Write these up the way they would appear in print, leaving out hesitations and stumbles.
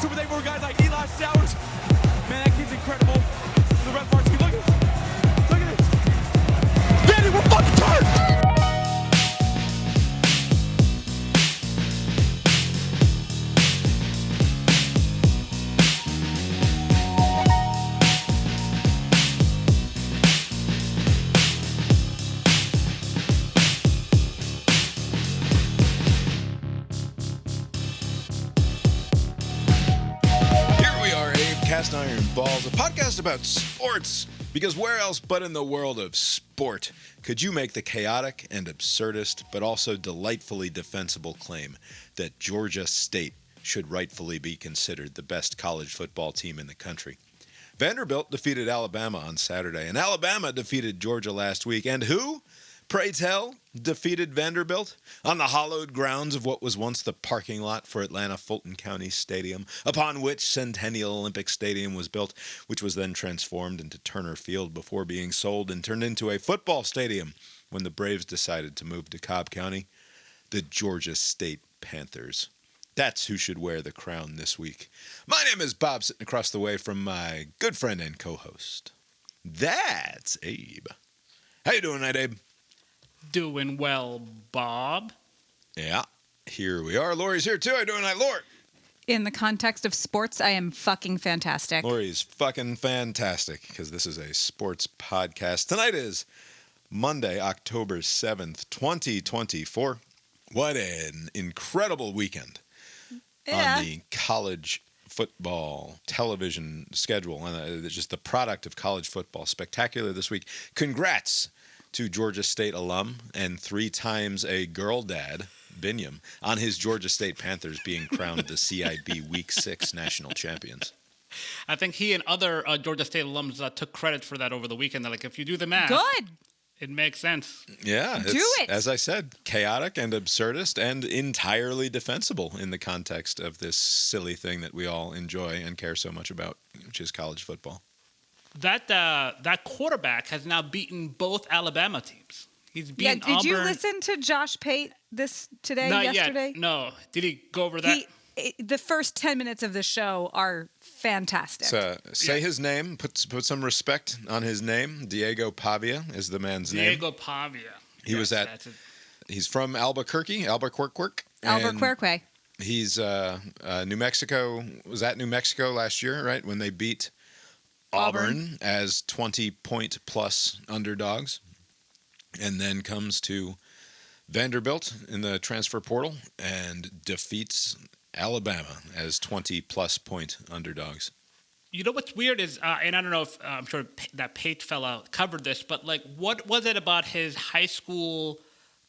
Super thankful for guys like Eli Stout. Man, that kid's incredible. The rest of our team, look at this. Look at this. Danny, we're fucking tired. Cast Iron Balls, a podcast about sports, because where else but in the world of sport could you make the chaotic and absurdist, but also delightfully defensible claim that Georgia State should rightfully be considered the best college football team in the country? Vanderbilt defeated Alabama on Saturday, and Alabama defeated Georgia last week, and who, pray tell, defeated Vanderbilt on the hallowed grounds of what was once the parking lot for Atlanta Fulton County Stadium, upon which Centennial Olympic Stadium was built, which was then transformed into Turner Field before being sold and turned into a football stadium when the Braves decided to move to Cobb County? The Georgia State Panthers. That's who should wear the crown this week. My name is Bob, sitting across the way from my good friend and co-host. That's Abe. How you doing tonight, Abe? Doing well, Bob. Yeah, here we are. Lori's here too. How you doing tonight, Lori? In the context of sports, I am fucking fantastic. Lori's fucking fantastic because this is a sports podcast. Tonight is Monday, October 7th, 2024. What an incredible weekend on the college football television schedule. And just the product of college football. Spectacular this week. Congrats to Georgia State alum and 3 times a girl dad, Binyam, on his Georgia State Panthers being crowned the CIB Week 6 national champions. I think he and other Georgia State alums took credit for that over the weekend. They're like, if you do the math, good, it makes sense. Yeah, do it. As I said, chaotic and absurdist and entirely defensible in the context of this silly thing that we all enjoy and care so much about, which is college football. That quarterback has now beaten both Alabama teams. He's beaten Auburn. Did you listen to Josh Pate yesterday? Yet. No. Did he go over that? The first 10 minutes of the show are fantastic. So, say his name. Put some respect on his name. Diego Pavia is the man's name. Diego Pavia. He's from Albuquerque. He's New Mexico. Was at New Mexico last year, right? When they beat Auburn as 20-point-plus underdogs, and then comes to Vanderbilt in the transfer portal and defeats Alabama as 20-plus point underdogs. You know what's weird is, and I don't know if I'm sure that Pate fella covered this, but like, what was it about his high school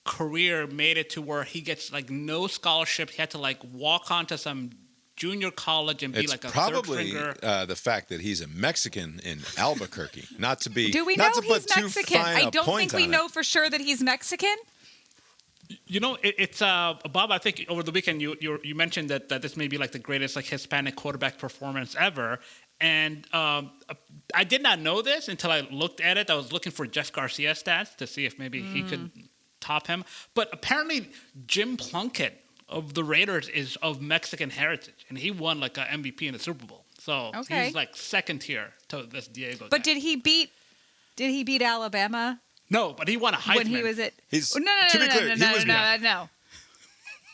career made it to where he gets like no scholarship? He had to like walk onto some junior college and be like a third stringer. It's probably the fact that he's a Mexican in Albuquerque. Not to be. Do we know he's Mexican? I don't think we know for sure that he's Mexican. You know, it's Bob. I think over the weekend you mentioned that this may be like the greatest like Hispanic quarterback performance ever, and I did not know this until I looked at it. I was looking for Jeff Garcia stats to see if maybe he could top him, but apparently Jim Plunkett of the Raiders is of Mexican heritage, and he won like an MVP in the Super Bowl. So he's like second tier to this Diego. But guy. Did he beat Alabama? No, but he won a Heisman. When he was at No.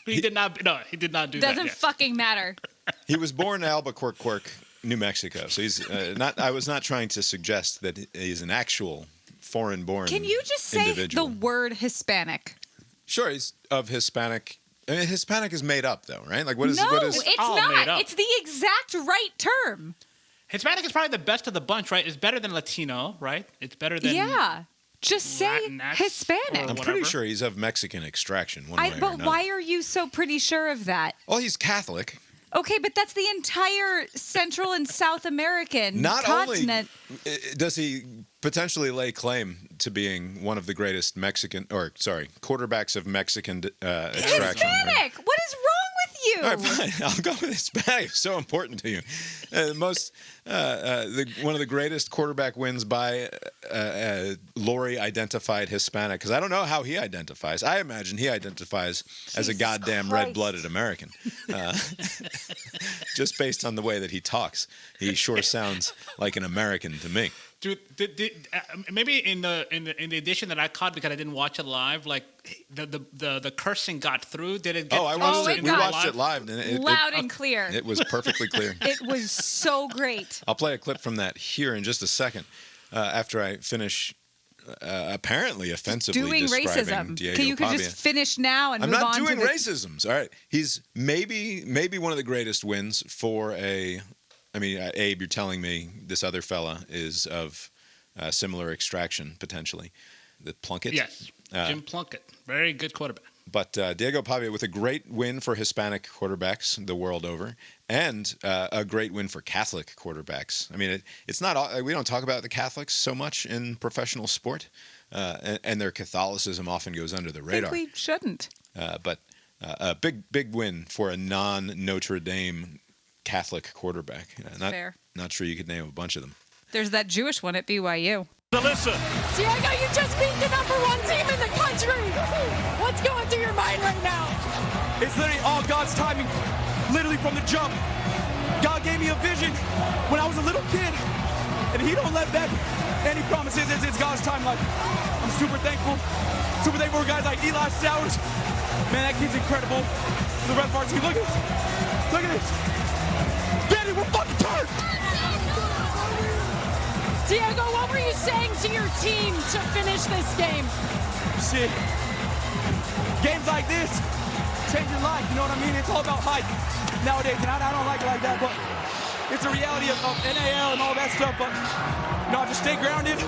He did not. No, he did not do that. Doesn't fucking matter. He was born in Albuquerque, New Mexico. So he's not. I was not trying to suggest that he's an actual foreign-born. Can you just say individual. the word Hispanic? Sure, he's of Hispanic. I mean, Hispanic is made up, though, right? Like, what is? No, what is, it's not. It's the exact right term. Hispanic is probably the best of the bunch, right? It's better than Latino, right? It's better than Just say Latinx Hispanic. I'm pretty sure he's of Mexican extraction. But why are you so pretty sure of that? Well, he's Catholic. Okay, but that's the entire Central and South American continent. Only does he potentially lay claim to being one of the greatest quarterbacks of Mexican extraction. Hispanic! What is wrong with you. All right, fine. I'll go with Hispanic. It's so important to you. One of the greatest quarterback wins by Lori identified Hispanic, because I don't know how he identifies. I imagine he identifies as a goddamn Christ. red-blooded American, just based on the way that he talks. He sure sounds like an American to me. Dude, maybe in the edition that I caught, because I didn't watch it live, like the cursing got through. Did it get Oh, I through? watched it. We got watched it live. And Loud and clear. it was perfectly clear. It was so great. I'll play a clip from that here in just a second, after I finish apparently offensively Doing describing racism. Diego You could Pavia. just finish now and I'm move not on doing to the... racisms. All right. He's maybe one of the greatest wins for a... I mean, Abe, you're telling me this other fella is of similar extraction, potentially. The Plunkett? Yes, Jim Plunkett. Very good quarterback. But Diego Pavia with a great win for Hispanic quarterbacks the world over, and a great win for Catholic quarterbacks. I mean, it's not. We don't talk about the Catholics so much in professional sport, and their Catholicism often goes under the radar. I think we shouldn't. But a big win for a non-Notre Dame Catholic quarterback. Fair. Not sure you could name a bunch of them. There's that Jewish one at BYU. Alyssa. Diego, you just beat the #1 team in the country. What's going through your mind right now? It's literally all God's timing. Literally from the jump. God gave me a vision when I was a little kid. And he don't let that any promises. It's God's time. Like, I'm super thankful. Super thankful for guys like Eli Stowers. Man, that kid's incredible. The Red Varsity. Look at this. Look at this. Daddy, we're fucking turned. Diego, what were you saying to your team to finish this game? Shit. Games like this change your life, you know what I mean? It's all about hype nowadays, and I don't like it like that, but it's a reality of NAL and all that stuff, but just stay grounded,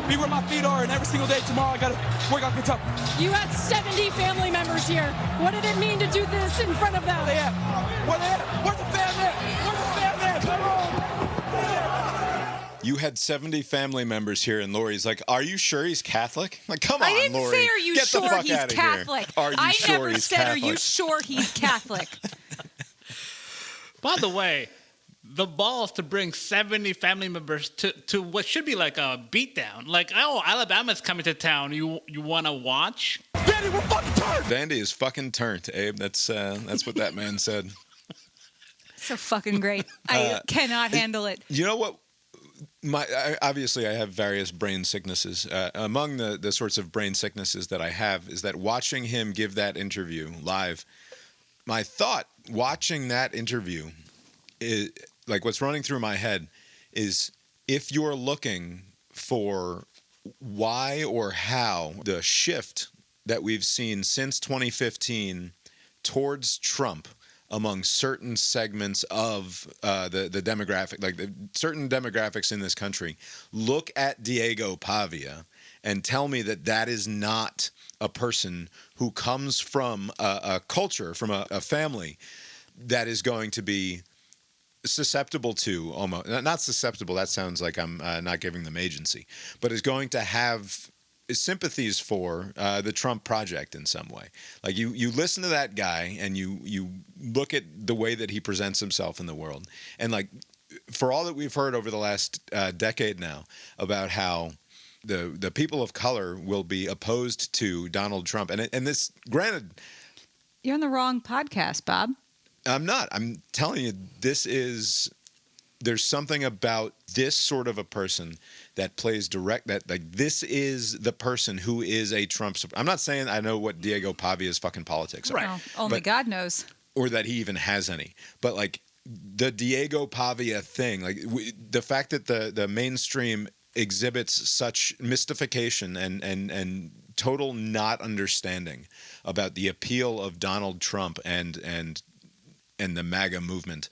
be where my feet are, and every single day tomorrow I gotta work on Kentucky. You had 70 family members here. What did it mean to do this in front of them? Where they at? Where they at? Where's the fam at? Where's the fam at? Come on. You had 70 family members here, and Lori's like, "Are you sure he's Catholic?" Like, come on, I didn't Lori. say, are you Get the sure fuck he's outta Catholic? Here. Are you I sure never he's said, Catholic? are you sure he's Catholic? By the way, the balls to bring 70 family members to what should be like a beatdown. Like, oh, Alabama's coming to town. You want to watch? Daddy, we're fucking turned. Vandy is fucking turned, Abe. That's what that man said. So fucking great. I cannot handle it. You know what? Obviously, I have various brain sicknesses. Among the sorts of brain sicknesses that I have is that watching him give that interview live, my thought watching that interview is, like, what's running through my head is, if you're looking for why or how the shift that we've seen since 2015 towards Trump among certain segments of the demographic, like certain demographics in this country, look at Diego Pavia and tell me that is not a person who comes from a culture, from a family that is going to be susceptible to, almost not susceptible, that sounds like I'm not giving them agency, but is going to have sympathies for the Trump project in some way. Like, you listen to that guy and you look at the way that he presents himself in the world, and like, for all that we've heard over the last decade now about how the people of color will be opposed to Donald Trump, and this, granted, You're on the wrong podcast, Bob. I'm not. I'm telling you, there's something about this sort of a person that plays direct, that, like, this is the person who is a Trump supporter. I'm not saying I know what Diego Pavia's fucking politics are. Right. Well, only God knows. Or that he even has any. But, like, the Diego Pavia thing, like, the fact that the mainstream exhibits such mystification and total not understanding about the appeal of Donald Trump and the MAGA movement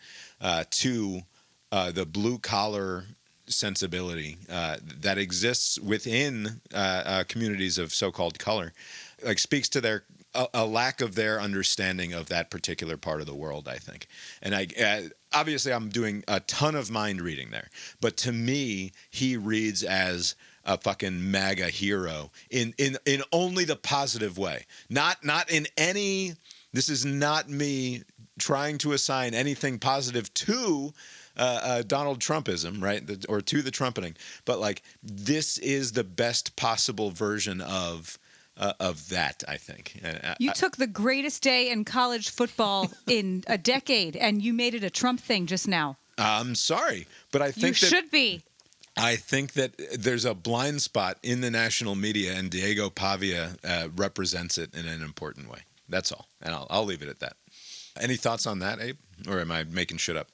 to the blue-collar sensibility that exists within communities of so-called color, like, speaks to a lack of their understanding of that particular part of the world, I think. And obviously I'm doing a ton of mind reading there, but to me, he reads as a fucking MAGA hero in only the positive way. Not in any. This is not me trying to assign anything positive to Donald Trumpism, right? Or to the trumpeting. But like, this is the best possible version of that, I think. You took the greatest day in college football in a decade, and you made it a Trump thing just now. I'm sorry, but I think you should be. I think that there's a blind spot in the national media, and Diego Pavia represents it in an important way. That's all, and I'll leave it at that. Any thoughts on that, Abe? Or am I making shit up?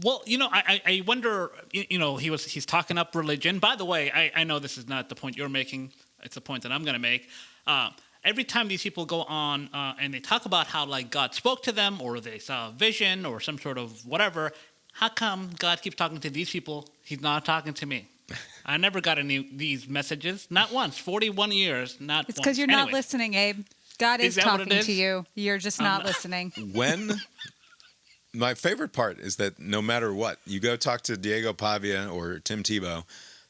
Well, I wonder, he's talking up religion. By the way, I know this is not the point you're making. It's a point that I'm going to make. Every time these people go on and they talk about how, like, God spoke to them or they saw a vision or some sort of whatever, how come God keeps talking to these people? He's not talking to me. I never got any of these messages. Not once. 41 years, not once. It's because you're not listening, Abe. God is talking to you. You're just not listening. My favorite part is that no matter what, you go talk to Diego Pavia or Tim Tebow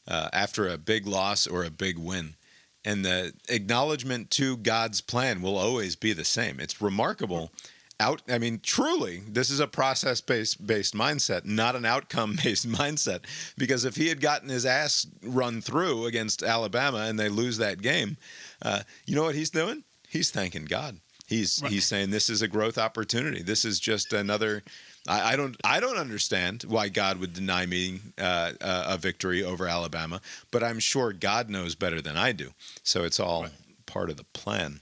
after a big loss or a big win, and the acknowledgement to God's plan will always be the same. It's remarkable. Truly, this is a process-based mindset, not an outcome-based mindset. Because if he had gotten his ass run through against Alabama and they lose that game, you know what he's doing? He's thanking God. He's saying this is a growth opportunity. This is just another. I don't understand why God would deny me a victory over Alabama, but I'm sure God knows better than I do. So it's all part of the plan.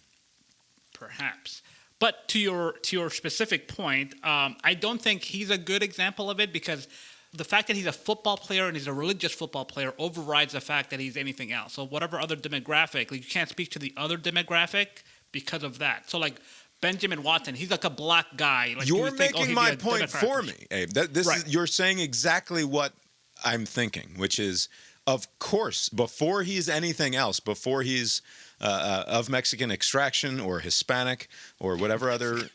Perhaps. But to your specific point, I don't think he's a good example of it, because the fact that he's a football player and he's a religious football player overrides the fact that he's anything else. So whatever other demographic, like, you can't speak to the other demographic because of that. So, like, Benjamin Watson, he's like a black guy. Like, you're making my point for me, Abe. You're saying exactly what I'm thinking, which is, of course, before he's anything else, before he's of Mexican extraction or Hispanic or whatever other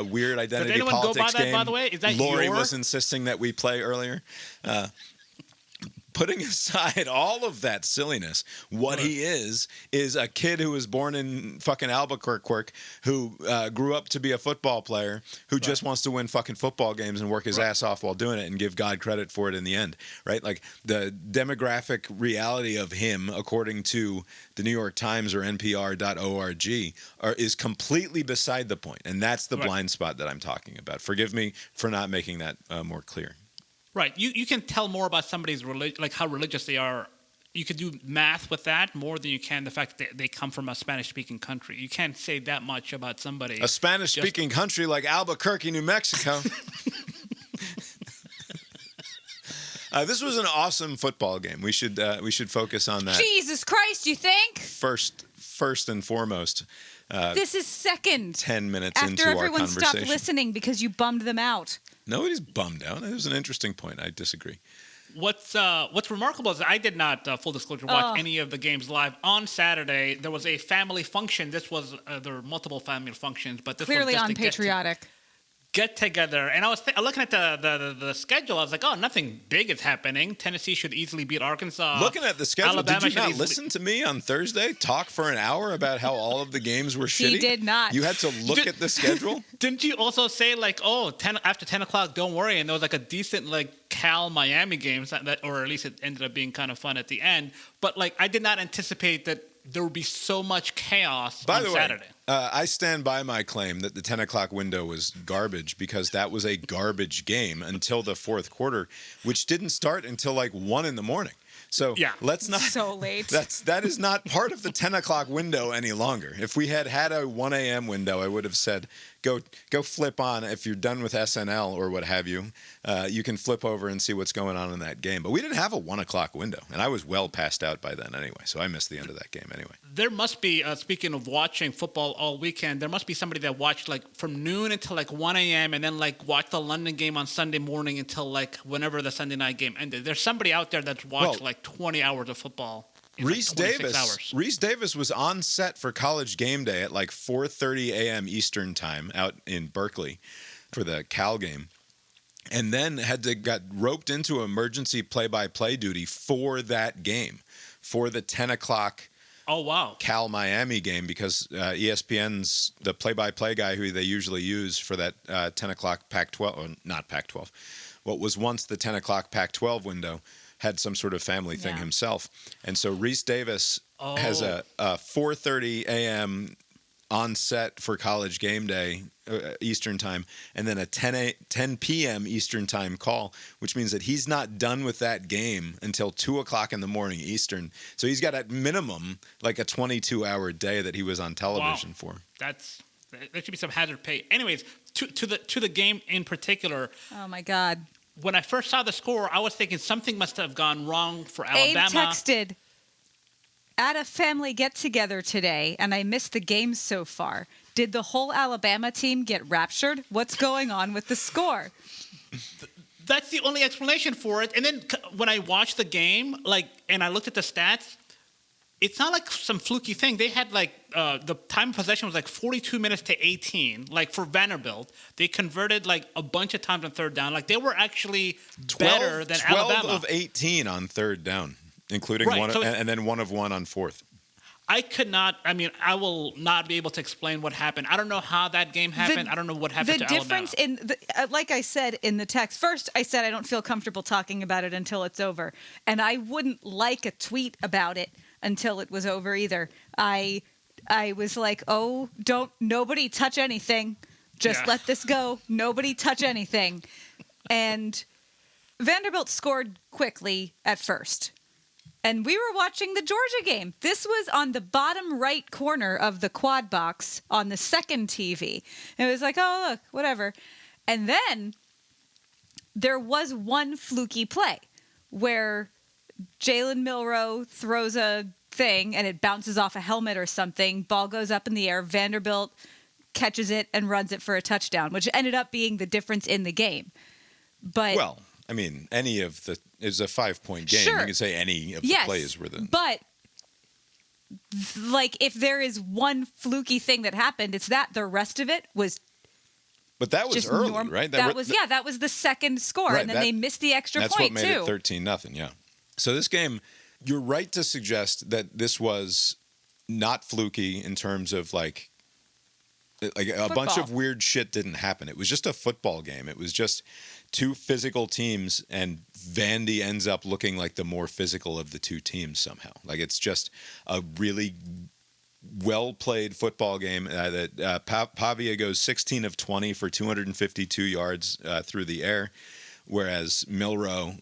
weird identity politics game by the way? Is that Lori was insisting that we play earlier. Putting aside all of that silliness, what he is a kid who was born in fucking Albuquerque, who grew up to be a football player, who just wants to win fucking football games and work his ass off while doing it and give God credit for it in the end, right? Like, the demographic reality of him, according to the New York Times or NPR.org, is completely beside the point. And that's the blind spot that I'm talking about. Forgive me for not making that more clear. Right. You can tell more about somebody's like how religious they are. You could do math with that more than you can the fact that they come from a Spanish-speaking country. You can't say that much about somebody. A Spanish-speaking country like Albuquerque, New Mexico. This was an awesome football game. We should focus on that. Jesus Christ, you think? First and foremost. This is second. 10 minutes into after our everyone conversation. stopped listening because you bummed them out. Nobody's bummed out. It was an interesting point. I disagree. What's remarkable is I did not, full disclosure, watch any of the games live. On Saturday, there was a family function. This was there were multiple family functions, but this clearly was just unpatriotic. Get together, and I was looking at the schedule. I was like, oh, nothing big is happening. Tennessee should easily beat Arkansas. Looking at the schedule, Alabama did you not listen to me on Thursday talk for an hour about how all of the games were shitty? He did not. You had to look at the schedule? Didn't you also say, like, after 10 o'clock, don't worry, and there was like a decent, like, Cal-Miami game, or at least it ended up being kind of fun at the end. But, like, I did not anticipate that there would be so much chaos on Saturday. I stand by my claim that the 10 o'clock window was garbage, because that was a garbage game until the fourth quarter, which didn't start until like 1 a.m. So let's not. So late. That is not part of the 10 o'clock window any longer. If we had a 1 a.m. window, I would have said, go flip on. If you're done with SNL or what have you, you can flip over and see what's going on in that game. But we didn't have a 1 o'clock window, and I was well passed out by then anyway. So I missed the end of that game anyway. There must be, speaking of watching football all weekend, there must be somebody that watched like from noon until like 1 a.m. and then like watched the London game on Sunday morning until like whenever the Sunday night game ended. There's somebody out there that's watched like 20 hours of football. Reese Davis was on set for College Game Day at like 4:30 a.m. Eastern time out in Berkeley for the Cal game, and then got roped into emergency play-by-play duty for that game, for the 10 o'clock Oh, wow. Cal-Miami game because ESPN's the play-by-play guy who they usually use for that 10 o'clock Pac-12, or not Pac-12, what was once the 10 o'clock Pac-12 window, had some sort of family thing himself. And so Reese Davis has a 4:30 a.m. on set for College Game Day Eastern time, and then a 10 p.m. Eastern time call, which means that he's not done with that game until 2 o'clock in the morning Eastern. So he's got at minimum like a 22-hour day that he was on television for. There should be some hazard pay. Anyways, to the game in particular. Oh my God! When I first saw the score, I was thinking something must have gone wrong for Alabama. Abe texted, "At a family get-together today, and I missed the game so far. Did the whole Alabama team get raptured? What's going on with the score?" That's the only explanation for it. And then when I watched the game, and I looked at the stats, it's not like some fluky thing. They had the time of possession was like 42 minutes to 18. Like for Vanderbilt, they converted like a bunch of times on third down. Like they were actually better than 12 Alabama. 12 of 18 on third down, including one, and then 1 of 1 on fourth. I will not be able to explain what happened. I don't know how that game happened. I don't know what happened to Alabama. The difference like I said in the text, first I said I don't feel comfortable talking about it until it's over. And I wouldn't like a tweet about it until it was over either. I was like, oh, nobody touch anything. Just let this go. Nobody touch anything. And Vanderbilt scored quickly at first. And we were watching the Georgia game. This was on the bottom right corner of the quad box on the second TV. And it was like, oh, look, whatever. And then there was one fluky play where Jalen Milroe throws a thing and it bounces off a helmet or something. Ball goes up in the air. Vanderbilt catches it and runs it for a touchdown, which ended up being the difference in the game. But any of the is a 5-point game. Sure. You can say any of the plays were the. But if there is one fluky thing that happened, it's that. The rest of it was. But that was early, right? That was the second score, right, and then they missed the extra point too. That's what made it 13-0. Yeah. So this game, you're right to suggest that this was not fluky in terms of like a bunch of weird shit didn't happen. It was just a football game. It was just two physical teams, and Vandy ends up looking like the more physical of the two teams somehow. Like it's just a really well-played football game. Pavia goes 16 of 20 for 252 yards through the air, whereas Milroe,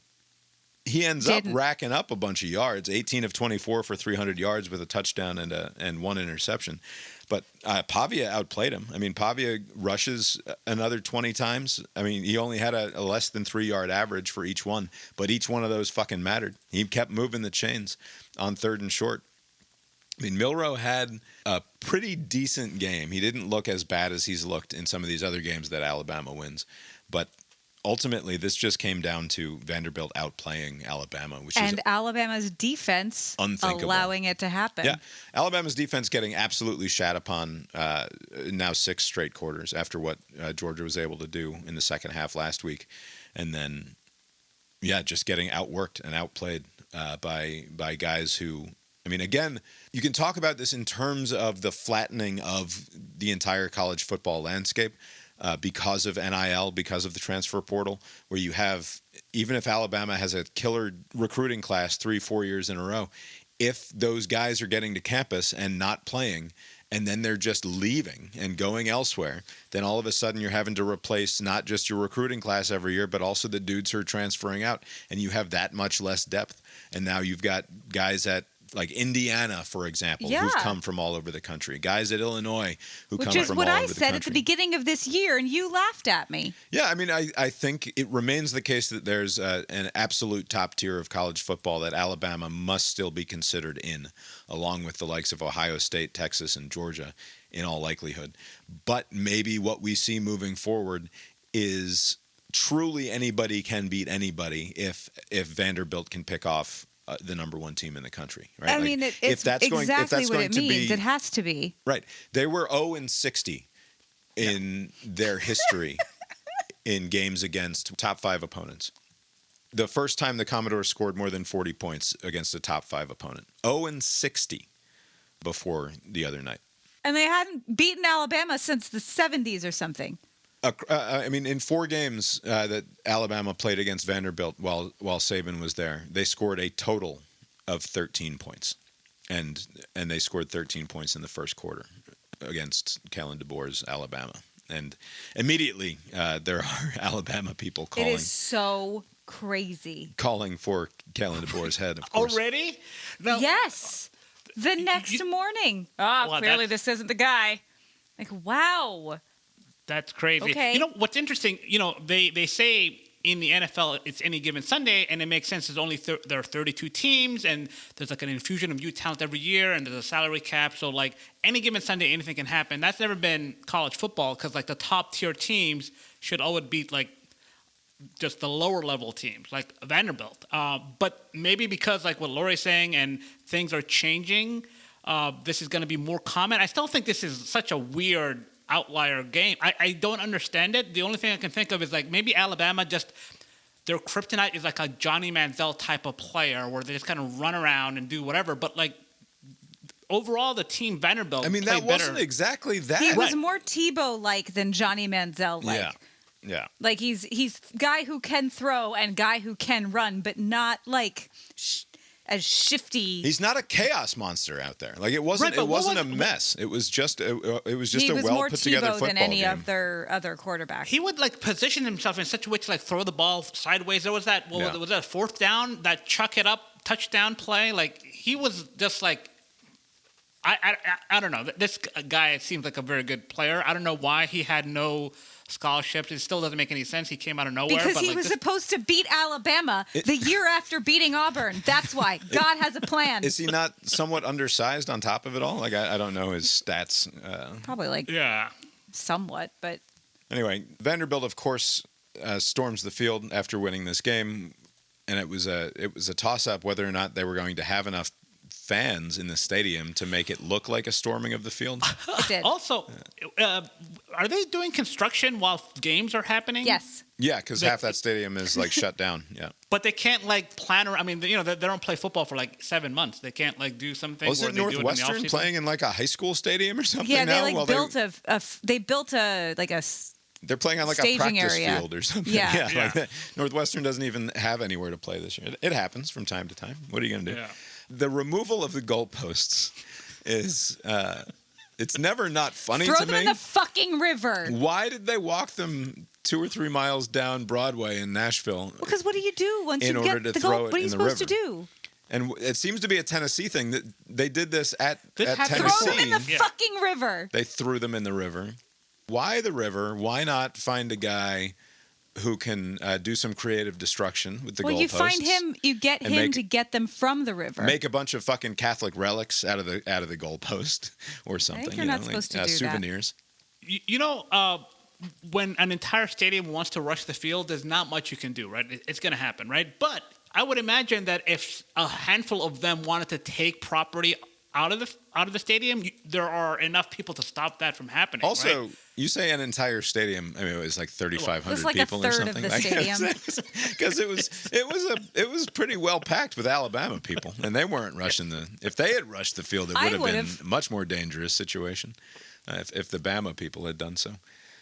he ends up racking up a bunch of yards, 18 of 24 for 300 yards with a touchdown and one interception. But Pavia outplayed him. I mean, Pavia rushes another 20 times. I mean, he only had a less than 3-yard average for each one, but each one of those fucking mattered. He kept moving the chains on third and short. I mean, Milroe had a pretty decent game. He didn't look as bad as he's looked in some of these other games that Alabama wins. But ultimately, this just came down to Vanderbilt outplaying Alabama, which is Alabama's defense allowing it to happen. Yeah, Alabama's defense getting absolutely shat upon now 6 straight quarters after what Georgia was able to do in the second half last week, and then just getting outworked and outplayed by guys who. I mean, again, you can talk about this in terms of the flattening of the entire college football landscape. Because of NIL, because of the transfer portal, where you have, even if Alabama has a killer recruiting class 3-4 years in a row, if those guys are getting to campus and not playing, and then they're just leaving and going elsewhere, then all of a sudden you're having to replace not just your recruiting class every year, but also the dudes who are transferring out, and you have that much less depth. And now you've got guys at like Indiana, for example, who've come from all over the country. Guys at Illinois who come from all over the country. Which is what I said at the beginning of this year, and you laughed at me. Yeah, I mean, I think it remains the case that there's an absolute top tier of college football that Alabama must still be considered in, along with the likes of Ohio State, Texas, and Georgia, in all likelihood. But maybe what we see moving forward is truly anybody can beat anybody if Vanderbilt can pick off the number one team in the country, right? I mean, it's exactly what it means. It has to be. Right. They were 0-60 in their history in games against top 5 opponents. The first time the Commodores scored more than 40 points against a top 5 opponent. 0-60. before the other night. And they hadn't beaten Alabama since the 70s or something. I mean, in 4 games that Alabama played against Vanderbilt while Saban was there, they scored a total of 13 points. And they scored 13 points in the first quarter against Kalen DeBoer's Alabama. And immediately there are Alabama people calling. It is so crazy. Calling for Kalen DeBoer's head, of course. Already? No. Yes. The next morning. Well, Clearly this isn't the guy. Like, wow. That's crazy. Okay. You know, what's interesting, they say in the NFL it's any given Sunday, and it makes sense. There's only there are 32 teams, and there's like an infusion of youth talent every year, and there's a salary cap. So like any given Sunday, anything can happen. That's never been college football because like the top tier teams should always beat like just the lower level teams like Vanderbilt. But maybe because like what Lori's saying and things are changing, this is going to be more common. I still think this is such a weird outlier game. I don't understand it. The only thing I can think of is like maybe Alabama just their kryptonite is like a Johnny Manziel type of player where they just kind of run around and do whatever. But like overall, the team Vanderbilt. I mean, that played better. wasn't exactly that. He was Right. more Tebow-like than Johnny Manziel-like. Yeah. Like he's guy who can throw and guy who can run, but not like as shifty. He's not a chaos monster out there. Like it wasn't. Right, it wasn't a mess. It was just. It was just he a was well more put together Tebow football than any game. other quarterback. He would like position himself in such a way to like throw the ball sideways. There was that was that 4th down, that chuck it up touchdown play. Like he was just like I don't know. This guy seems like a very good player. I don't know why he had no scholarships. It still doesn't make any sense. He came out of nowhere. Because but he like was supposed to beat Alabama the year after beating Auburn. That's why. God has a plan. Is he not somewhat undersized on top of it all? Like I don't know his stats. Probably like yeah. somewhat, but Anyway, Vanderbilt, of course, storms the field after winning this game, and it was a toss-up whether or not they were going to have enough fans in the stadium to make it look like a storming of the field. it did. Also, are they doing construction while games are happening? Yes. Yeah, because half that stadium is like shut down. Yeah. But they can't like plan. I mean, they don't play football for like 7 months. They can't like do something. Was where it they do it in the Northwestern off-season? playing in like a high school stadium or something? Yeah, they now? like While built they built a they're playing on like a staging practice area. field or something. Yeah. Like that. Northwestern doesn't even have anywhere to play this year. It happens from time to time. What are you going to do? Yeah. The removal of the goalposts is it's never not funny throw to them me. in the fucking river. Why did they walk them 2 or 3 miles down Broadway in Nashville? Because what do you do once In you order get to the goal? throw it What are you in the supposed to river. do? And it seems to be a Tennessee thing that they did this at This has to Throw Tennessee. them in the fucking river. They threw them in the river. Why the river? Why not find a guy who can do some creative destruction with the goalposts? Well, you find him, you get and him to get them from the river. Make a bunch of fucking Catholic relics out of the goalpost or something. you're not supposed to do that. souvenirs. When an entire stadium wants to rush the field, there's not much you can do, right? It's going to happen, right? But I would imagine that if a handful of them wanted to take property out of the stadium, there are enough people to stop that from happening. Also, right? you say an entire stadium. I mean, it was like 3,500 It was like a people or third of something. the stadium. Because it was pretty well packed with Alabama people, and they weren't rushing the. If they had rushed the field, it would have been a much more dangerous situation. If the Bama people had done so.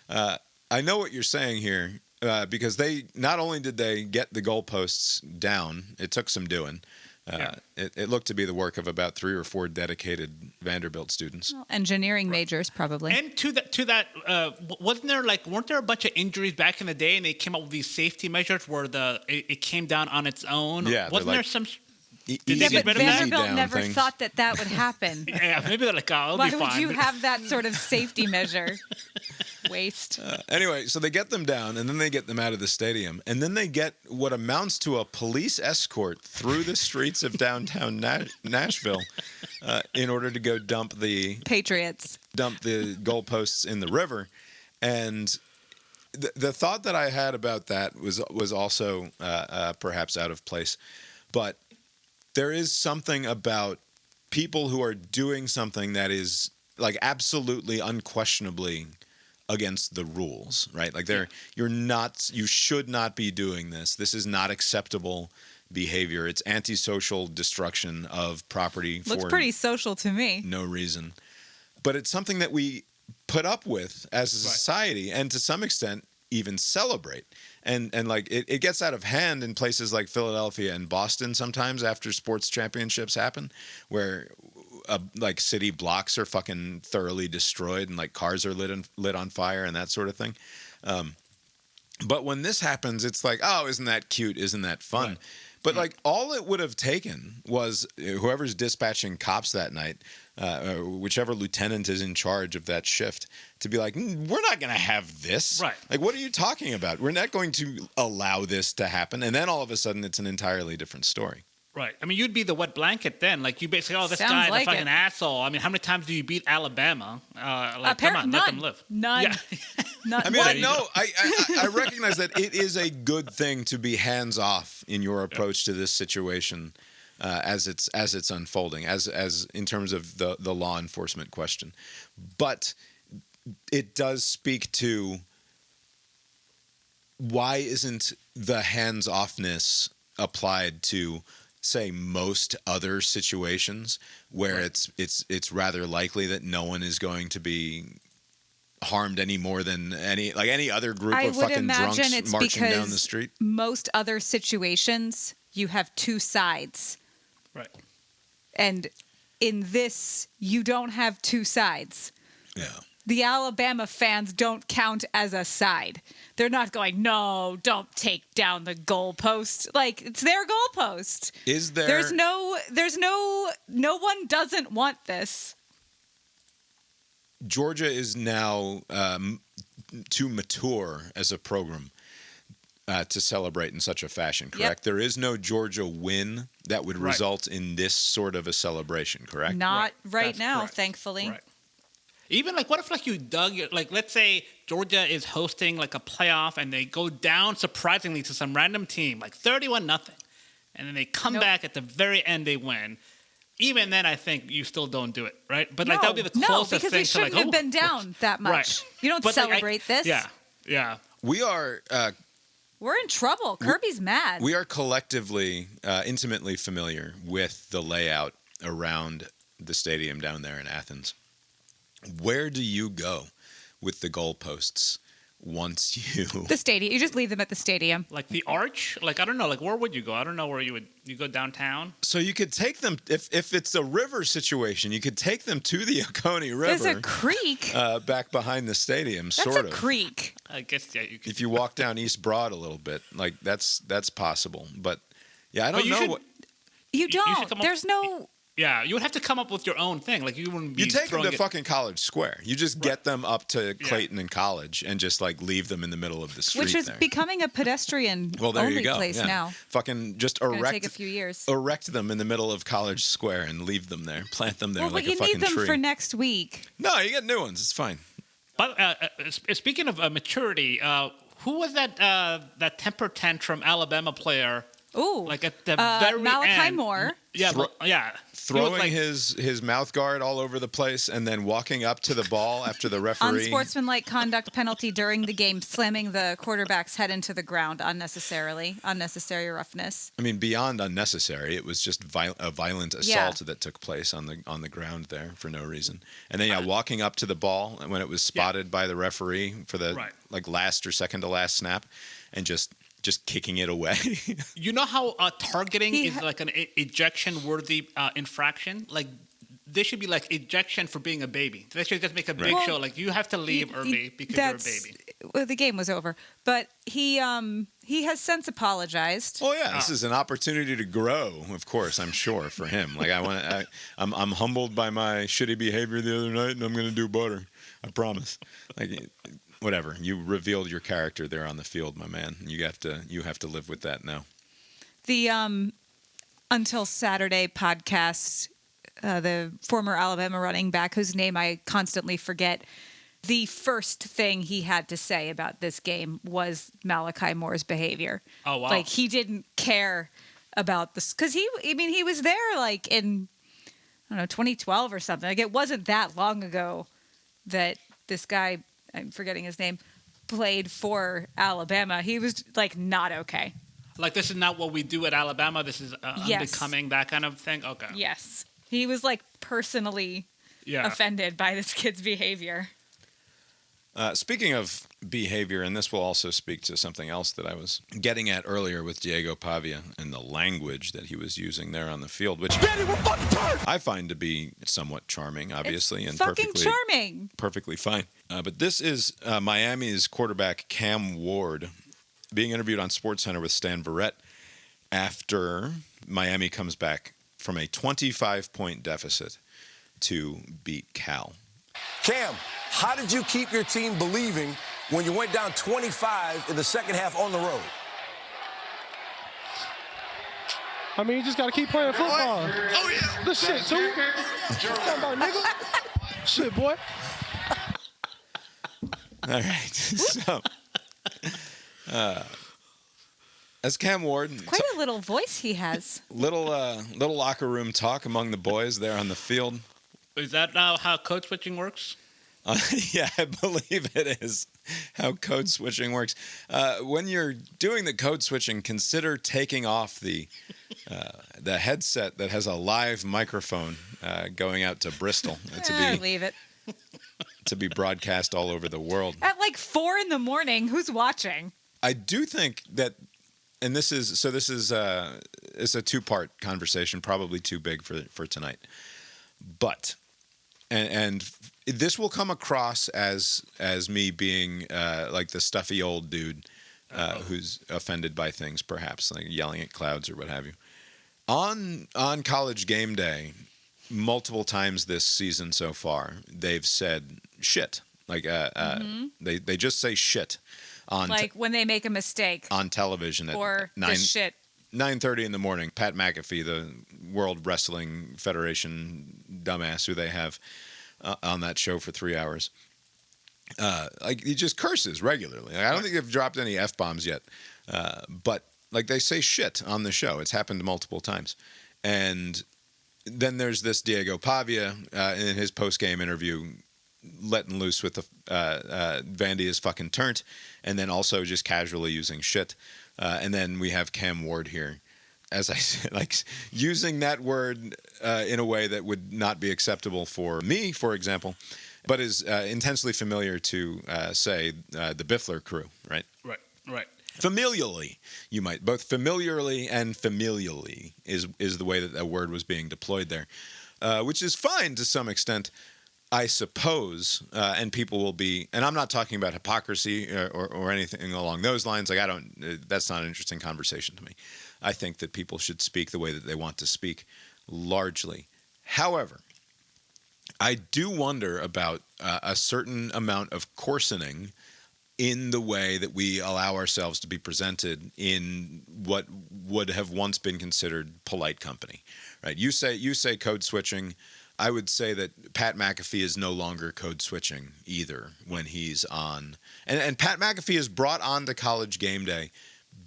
I know what you're saying here because they not only did they get the goalposts down, it took some doing. It looked to be the work of about 3 or 4 dedicated Vanderbilt students. Well, engineering majors, probably. And to that, weren't there a bunch of injuries back in the day, and they came up with these safety measures where it came down on its own? Yeah, wasn't like there some? Did yeah, they get but rid of that? Vanderbilt Down never things. thought that would happen. Yeah, maybe they're like, oh, it'll Why be would fine. you have that sort of safety measure? Waste. Anyway, so they get them down, and then they get them out of the stadium, and then they get what amounts to a police escort through the streets of downtown Nashville in order to go dump the Patriots. goalposts in the river. And the thought that I had about that was also perhaps out of place, but there is something about people who are doing something that is like absolutely unquestionably against the rules, right? Like you should not be doing this. This is not acceptable behavior. It's antisocial destruction of property Looks for pretty social to me. no reason. But it's something that we put up with as a society, and to some extent even celebrate. And like it gets out of hand in places like Philadelphia and Boston sometimes after sports championships happen, where like city blocks are fucking thoroughly destroyed and like cars are lit on fire and that sort of thing. But when this happens, it's like, oh, isn't that cute? Isn't that fun? Right. But like all it would have taken was whoever's dispatching cops that night, whichever lieutenant is in charge of that shift, to be like, we're not going to have this. Right. Like, what are you talking about? We're not going to allow this to happen. And then all of a sudden, it's an entirely different story. Right. I mean, you'd be the wet blanket then. Like, you basically, this Sounds guy's like a fucking it. asshole. I mean, how many times do you beat Alabama? Come on, None. let them live. None. Yeah. Not I mean, one. I recognize that it is a good thing to be hands off in your approach to this situation as it's unfolding, as in terms of the law enforcement question. But it does speak to why isn't the hands offness applied to, say, most other situations where it's rather likely that no one is going to be harmed any more than any other group of fucking drunks it's marching down because the street. Most other situations, you have two sides. Right. And in this, you don't have two sides. Yeah. The Alabama fans don't count as a side. They're not going, no, don't take down the goalpost. Like, it's their goalpost. Is there? There's no one doesn't want this. Georgia is now too mature as a program to celebrate in such a fashion, correct? Yep. There is no Georgia win that would result in this sort of a celebration, correct? Not right That's now, correct. thankfully. Right. Even like, what if like you dug your, like, let's say Georgia is hosting like a playoff and they go down surprisingly to some random team, like 31-0, and then they come back at the very end, they win. Even then, I think you still don't do it, right? But like that would be the closest because thing we to shouldn't like, have been down that much. Right. You don't But, like, celebrate this. Yeah. We are We're in trouble. Kirby's mad. we are collectively intimately familiar with the layout around the stadium down there in Athens. Where do you go with the goalposts once you... The stadium. You just leave them at the stadium. Like the arch, like I don't know, like where would you go? I don't know where you go downtown. So you could take them, if it's a river situation, you could take them to the Oconee River. There's a creek. Back behind the stadium, That's sort a of. creek. I guess you could. If you walk down East Broad a little bit, like that's possible. But yeah, I don't you know. should- You should don't. come up- There's no. Yeah, you would have to come up with your own thing. Like you wouldn't be. You take them throwing to it- fucking College Square. You just get them up to Clayton and College and just like leave them in the middle of the street. Which is there. becoming a pedestrian Well, there only you go. place Yeah. now. Fucking just It's gonna erect. take a few years. Erect them in the middle of College Square and leave them there. Plant them there Well, like but a you fucking need them tree. for next week. No, you get new ones. It's fine. But speaking of maturity, who was that temper tantrum Alabama player? Ooh, Like at the very Malachi end. Moore. Yeah, yeah. He was Throwing like- his mouth guard all over the place and then walking up to the ball after the referee. Unsportsmanlike conduct penalty during the game, slamming the quarterback's head into the ground unnecessarily. Unnecessary roughness. I mean, beyond unnecessary, it was just a violent assault that took place on the ground there for no reason. And then walking up to the ball when it was spotted by the referee for the like last or second to last snap, and just kicking it away. You know how targeting is like an ejection-worthy infraction? Like, they should be like ejection for being a baby. They should just make a big show. Like, you have to leave early because you're a baby. Well, the game was over, but he has since apologized. Oh yeah, this is an opportunity to grow. Of course, I'm sure for him. Like I'm humbled by my shitty behavior the other night, and I'm going to do better. I promise. Like. Whatever, you revealed your character there on the field, my man. You have to live with that now. The Until Saturday podcast, the former Alabama running back, whose name I constantly forget, the first thing he had to say about this game was Malachi Moore's behavior. Oh wow! Like he didn't care about this because he was there like in 2012 or something. Like it wasn't that long ago that this guy, I'm forgetting his name, played for Alabama. He was like not okay. Like, this is not what we do at Alabama. This is unbecoming, that kind of thing. Okay. Yes. He was like personally offended by this kid's behavior. Speaking of behavior, and this will also speak to something else that I was getting at earlier with Diego Pavia and the language that he was using there on the field, which I find to be somewhat charming, obviously, it's and fucking charming. Perfectly fine. But this is Miami's quarterback Cam Ward being interviewed on SportsCenter with Stan Verrett after Miami comes back from a 25-point deficit to beat Cal. Cam, how did you keep your team believing when you went down 25 in the second half on the road? I mean, you just got to keep playing football. Oh, yeah. This shit, too. Talking about, nigga. Shit, boy. All right. So, as Cam Ward, Quite a little voice he has. little locker room talk among the boys there on the field. Is that now how code switching works? Yeah, I believe it is how code switching works. When you're doing the code switching, consider taking off the headset that has a live microphone going out to Bristol Leave it. to be broadcast all over the world. At like 4 a.m, who's watching? I do think that, and this is it's a two-part conversation, probably too big for tonight, but. And this will come across as me being like the stuffy old dude who's offended by things, perhaps like yelling at clouds or what have you. On College Game Day, multiple times this season so far, they've said shit. Like they just say shit on Like when they make a mistake on television at or the shit. 9:30 in the morning. Pat McAfee, the World Wrestling Federation dumbass who they have on that show for 3 hours, like he just curses regularly. Like, I don't think they've dropped any F-bombs yet, but like they say shit on the show. It's happened multiple times. And then there's this Diego Pavia in his post-game interview letting loose with the Vandy is fucking turnt, and then also just casually using shit. And then we have Cam Ward here, as I said, like using that word in a way that would not be acceptable for me, for example, but is intensely familiar to, say, the Biffler crew, right? Right. Familially, you might. Both familiarly and familially is the way that that word was being deployed there, which is fine to some extent, I suppose, and people will be, and I'm not talking about hypocrisy or anything along those lines. Like that's not an interesting conversation to me. I think that people should speak the way that they want to speak, largely. However, I do wonder about a certain amount of coarsening in the way that we allow ourselves to be presented in what would have once been considered polite company, right? You say code switching. I would say that Pat McAfee is no longer code switching either when he's on. And Pat McAfee is brought on to College Game Day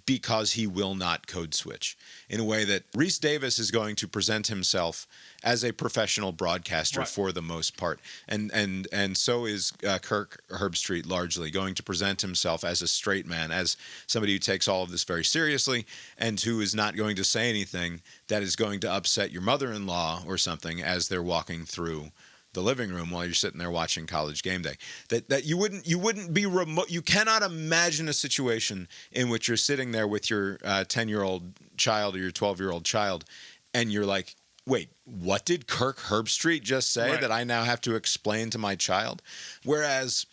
because he will not code switch in a way that Reese Davis is going to present himself as a professional broadcaster for the most part. And so is Kirk Herbstreit largely going to present himself as a straight man, as somebody who takes all of this very seriously and who is not going to say anything that is going to upset your mother-in-law or something as they're walking through the living room while you're sitting there watching College Game Day. That you wouldn't be remote. You cannot imagine a situation in which you're sitting there with your 10-year-old child or your 12-year-old child, and you're like, wait, what did Kirk Herbstreit just say that I now have to explain to my child? Whereas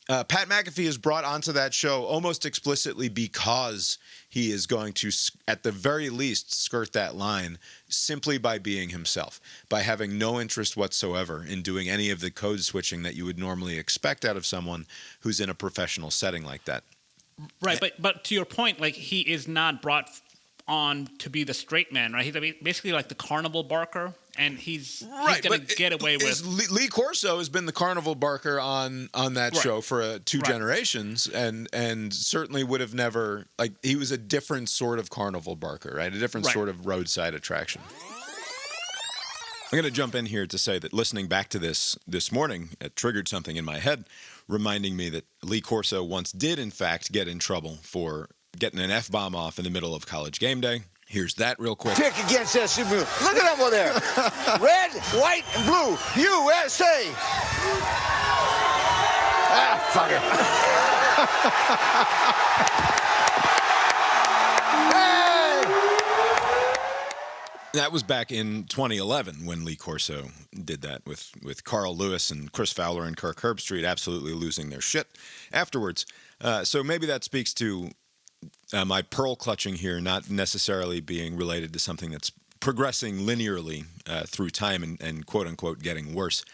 Pat McAfee is brought onto that show almost explicitly because he is going to, at the very least, skirt that line simply by being himself, by having no interest whatsoever in doing any of the code switching that you would normally expect out of someone who's in a professional setting like that. Right, but to your point, like he is not brought on to be the straight man, right? He's basically like the carnival barker, and he's going to get away with. Lee Corso has been the carnival barker on that show for two generations, and certainly would have never, like, he was a different sort of carnival barker, right? A different sort of roadside attraction. I'm going to jump in here to say that listening back to this morning, it triggered something in my head, reminding me that Lee Corso once did, in fact, get in trouble for getting an F-bomb off in the middle of College Game Day. Here's that real quick. Pick against SMU. Look at them over there. Red, white, and blue. USA. Fuck it. That was back in 2011 when Lee Corso did that with Carl Lewis and Chris Fowler and Kirk Herbstreit absolutely losing their shit afterwards. So maybe that speaks to my pearl clutching here not necessarily being related to something that's progressing linearly through time and quote-unquote getting worse.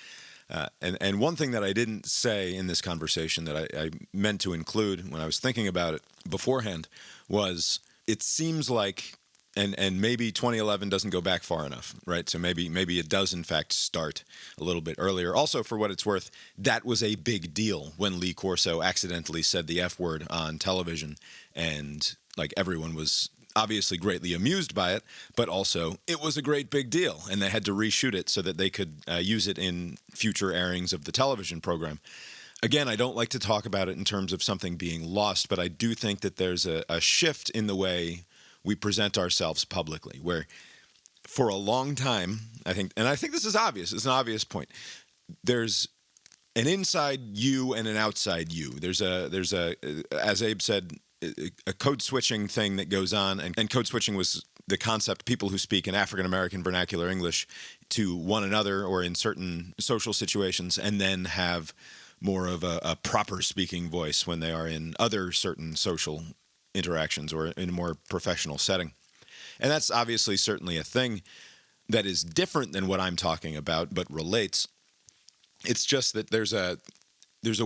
And one thing that I didn't say in this conversation that I meant to include when I was thinking about it beforehand was it seems like, and maybe 2011 doesn't go back far enough, right? So maybe it does in fact start a little bit earlier. Also, for what it's worth, that was a big deal when Lee Corso accidentally said the F word on television, and like everyone was obviously greatly amused by it, but also it was a great big deal, and they had to reshoot it so that they could use it in future airings of the television program. Again, I don't like to talk about it in terms of something being lost, but I do think that there's a shift in the way we present ourselves publicly, where for a long time, I think this is obvious, it's an obvious point, there's an inside you and an outside you. There's a as Abe said, a code switching thing that goes on, and code switching was the concept, people who speak in African American vernacular English to one another or in certain social situations, and then have more of a proper speaking voice when they are in other certain social interactions or in a more professional setting. And that's obviously certainly a thing that is different than what I'm talking about, but relates. It's just that there's a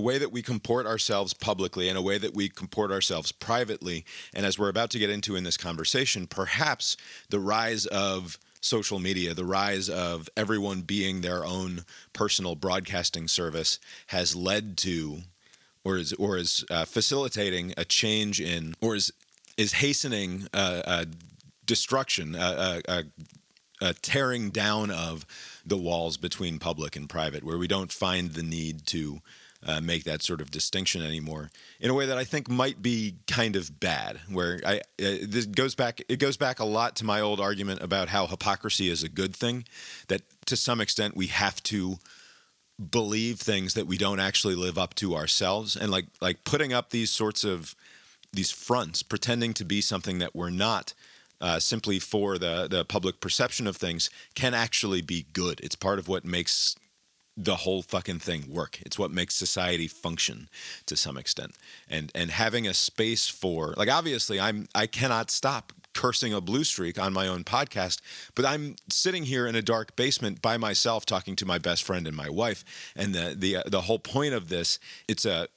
way that we comport ourselves publicly and a way that we comport ourselves privately. And as we're about to get into in this conversation, perhaps the rise of social media, the rise of everyone being their own personal broadcasting service has led to or is facilitating a change in, or is hastening destruction, a tearing down of the walls between public and private, where we don't find the need to make that sort of distinction anymore, in a way that I think might be kind of bad. Where this goes back a lot to my old argument about how hypocrisy is a good thing, that to some extent we have to believe things that we don't actually live up to ourselves, and like putting up these fronts, pretending to be something that we're not, simply for the public perception of things, can actually be good. It's part of what makes the whole fucking thing work. It's what makes society function to some extent. And having a space for, like, obviously I cannot stop cursing a blue streak on my own podcast, but I'm sitting here in a dark basement by myself talking to my best friend and my wife. And the whole point of this, the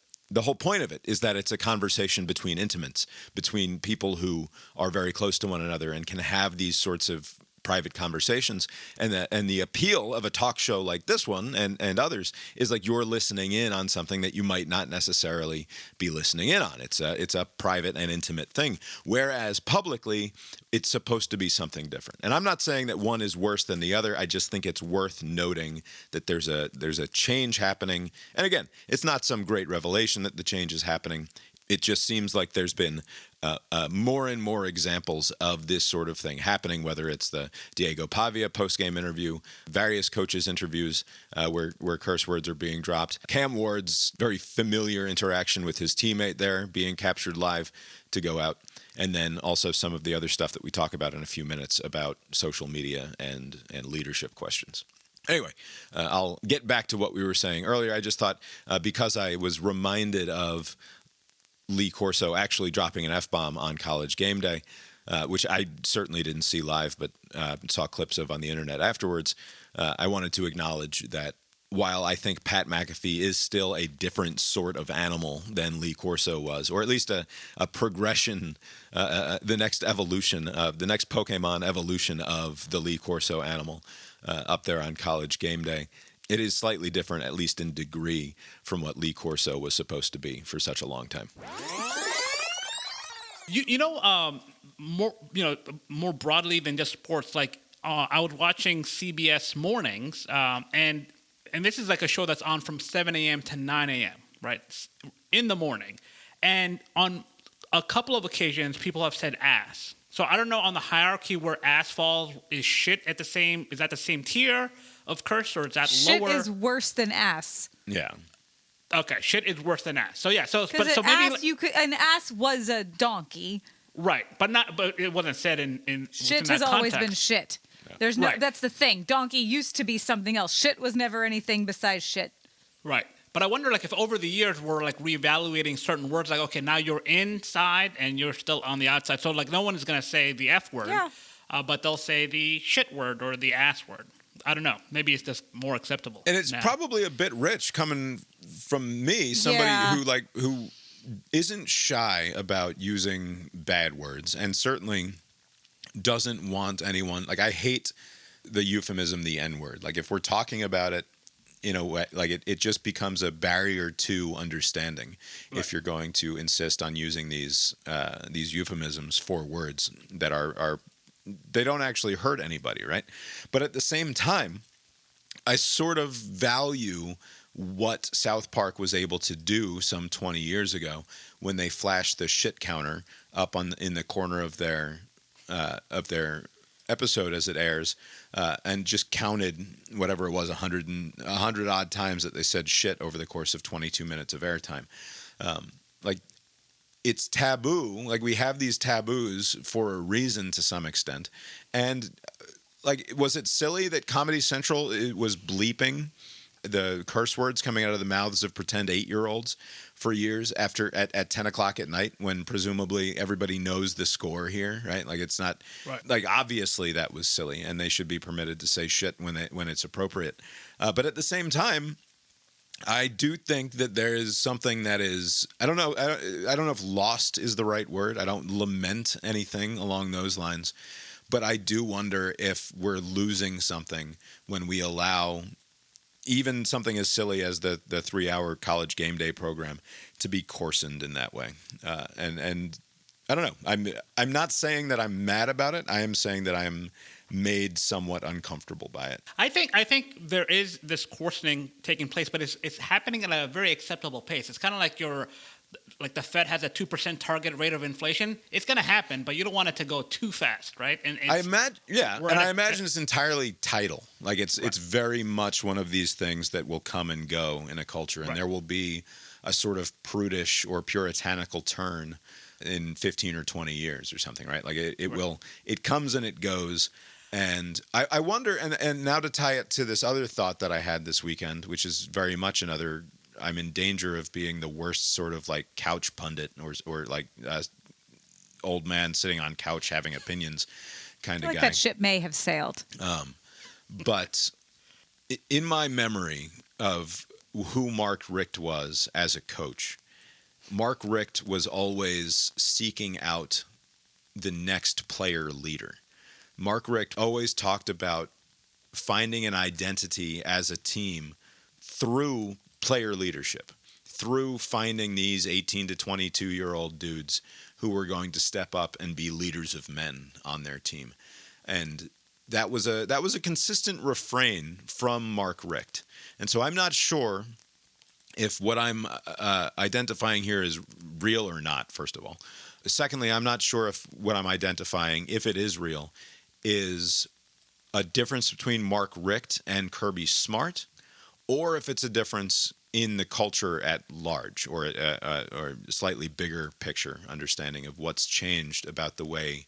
whole point of it is that it's a conversation between intimates, between people who are very close to one another and can have these sorts of private conversations. And the appeal of a talk show like this one and others is like you're listening in on something that you might not necessarily be listening in on. It's a private and intimate thing, whereas publicly it's supposed to be something different. And I'm not saying that one is worse than the other. I just think it's worth noting that there's a change happening. And again, it's not some great revelation that the change is happening. It just seems like there's been more and more examples of this sort of thing happening, whether it's the Diego Pavia post-game interview, various coaches' interviews where curse words are being dropped, Cam Ward's very familiar interaction with his teammate there being captured live to go out, and then also some of the other stuff that we talk about in a few minutes about social media and leadership questions. Anyway, I'll get back to what we were saying earlier. I just thought because I was reminded of Lee Corso actually dropping an F-bomb on College Game Day, which I certainly didn't see live, but saw clips of on the internet afterwards. I wanted to acknowledge that while I think Pat McAfee is still a different sort of animal than Lee Corso was, or at least a progression, the next evolution of the next Pokemon evolution of the Lee Corso animal up there on College Game Day, it is slightly different, at least in degree, from what Lee Corso was supposed to be for such a long time. More broadly than just sports, like I was watching CBS Mornings, and this is like a show that's on from 7 a.m. to 9 a.m., right, in the morning. And on a couple of occasions people have said ass. So I don't know on the hierarchy where ass falls. Is shit at the same? Is that the same tier of curse, or is that Shit lower? is worse than ass. Yeah. Okay, shit is worse than ass. So yeah, so Because maybe ass, an ass was a donkey. right, but it wasn't said in Shit within has that always context. been shit. There's no. Right. That's the thing. Donkey used to be something else. Shit was never anything besides shit. Right. But I wonder, like, if over the years we're like reevaluating certain words, like, okay, now you're inside and you're still on the outside. So like, no one is gonna say the F word, Yeah. But they'll say the shit word or the ass word. I don't know. Maybe it's just more acceptable. And it's now. probably a bit rich coming from me, somebody who isn't shy about using bad words and certainly doesn't want anyone, like, I hate the euphemism, the N-word. Like, if we're talking about it in a way, like, it just becomes a barrier to understanding if you're going to insist on using these euphemisms for words that are they don't actually hurt anybody, right? But at the same time, I sort of value what South Park was able to do some 20 years ago when they flashed the shit counter up in the corner of their episode as it airs, and just counted whatever it was, 100 odd times that they said shit over the course of 22 minutes of airtime. Like, it's taboo. Like, we have these taboos for a reason to some extent. And like, was it silly that Comedy Central was bleeping the curse words coming out of the mouths of pretend 8-year-olds for years after at 10 o'clock at night, when presumably everybody knows the score here, right? Like, it's not like, obviously that was silly and they should be permitted to say shit when it's appropriate. But at the same time, I do think that there is something that is, I don't know if lost is the right word. I don't lament anything along those lines, but I do wonder if we're losing something when we allow even something as silly as the 3-hour college game day program to be coarsened in that way. And I don't know. I'm not saying that I'm mad about it. I am saying that I'm made somewhat uncomfortable by it. I think there is this coarsening taking place, but it's happening at a very acceptable pace. It's kind of like the Fed has a 2% target rate of inflation. It's going to happen, but you don't want it to go too fast, right? And I imagine it's entirely tidal. Like, it's very much one of these things that will come and go in a culture, and there will be a sort of prudish or puritanical turn in 15 or 20 years or something, right? Like, it comes and it goes. And I wonder, and now to tie it to this other thought that I had this weekend, which is very much another, I'm in danger of being the worst sort of like couch pundit or like old man sitting on couch having opinions kind of guy. That ship may have sailed. But in my memory of who Mark Richt was as a coach, Mark Richt was always seeking out the next player leader. Mark Richt always talked about finding an identity as a team through player leadership, through finding these 18 to 22-year-old dudes who were going to step up and be leaders of men on their team. And that was a consistent refrain from Mark Richt. And so I'm not sure if what I'm identifying here is real or not, first of all. Secondly, I'm not sure if what I'm identifying, if it is real, is a difference between Mark Richt and Kirby Smart, or if it's a difference in the culture at large, or a slightly bigger picture understanding of what's changed about the way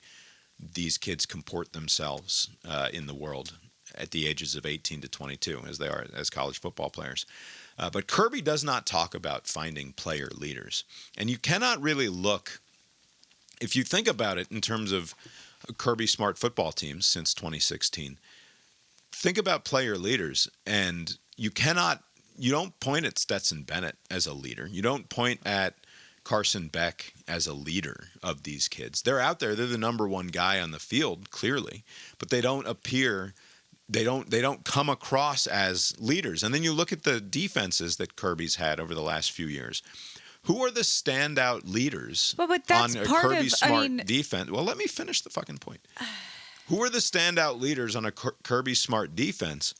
these kids comport themselves in the world at the ages of 18 to 22, as they are as college football players. But Kirby does not talk about finding player leaders. And you cannot really look, if you think about it in terms of Kirby Smart football teams since 2016, think about player leaders, and you don't point at Stetson Bennett as a leader. You don't point at Carson Beck as a leader of these kids. They're out there. They're the number one guy on the field, clearly, but they don't appear, they don't come across as leaders. And then you look at the defenses that Kirby's had over the last few years. Who are the standout leaders on a Kirby Smart defense? Well, let me finish the fucking point. Who are the standout leaders on a Kirby Smart defense?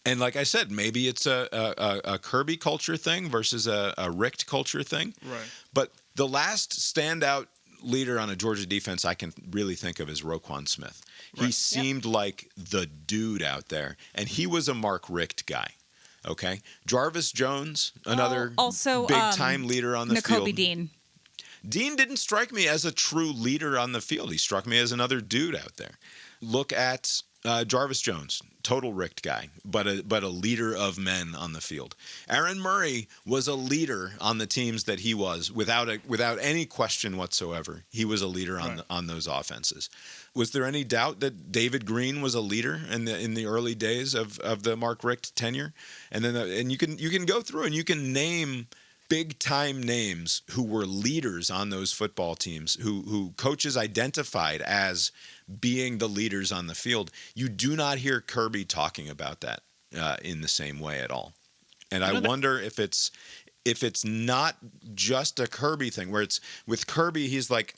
And like I said, maybe it's a Kirby culture thing versus a Richt culture thing. Right. But The last standout leader on a Georgia defense I can really think of is Roquan Smith. He seemed like the dude out there, and he was a Mark Richt guy. Okay, Jarvis Jones, another also big-time leader on the field. Nakobe Dean. Dean didn't strike me as a true leader on the field. He struck me as another dude out there. Look at Jarvis Jones, total Richt guy, but a leader of men on the field. Aaron Murray was a leader on the teams that he was, without any question whatsoever. He was a leader on those offenses. Was there any doubt that David Green was a leader in the early days of the Mark Richt tenure? And then and you can go through and you can name big-time names who were leaders on those football teams, who coaches identified as being the leaders on the field. You do not hear Kirby talking about that in the same way at all. And I wonder if it's not just a Kirby thing, where it's with Kirby, he's like,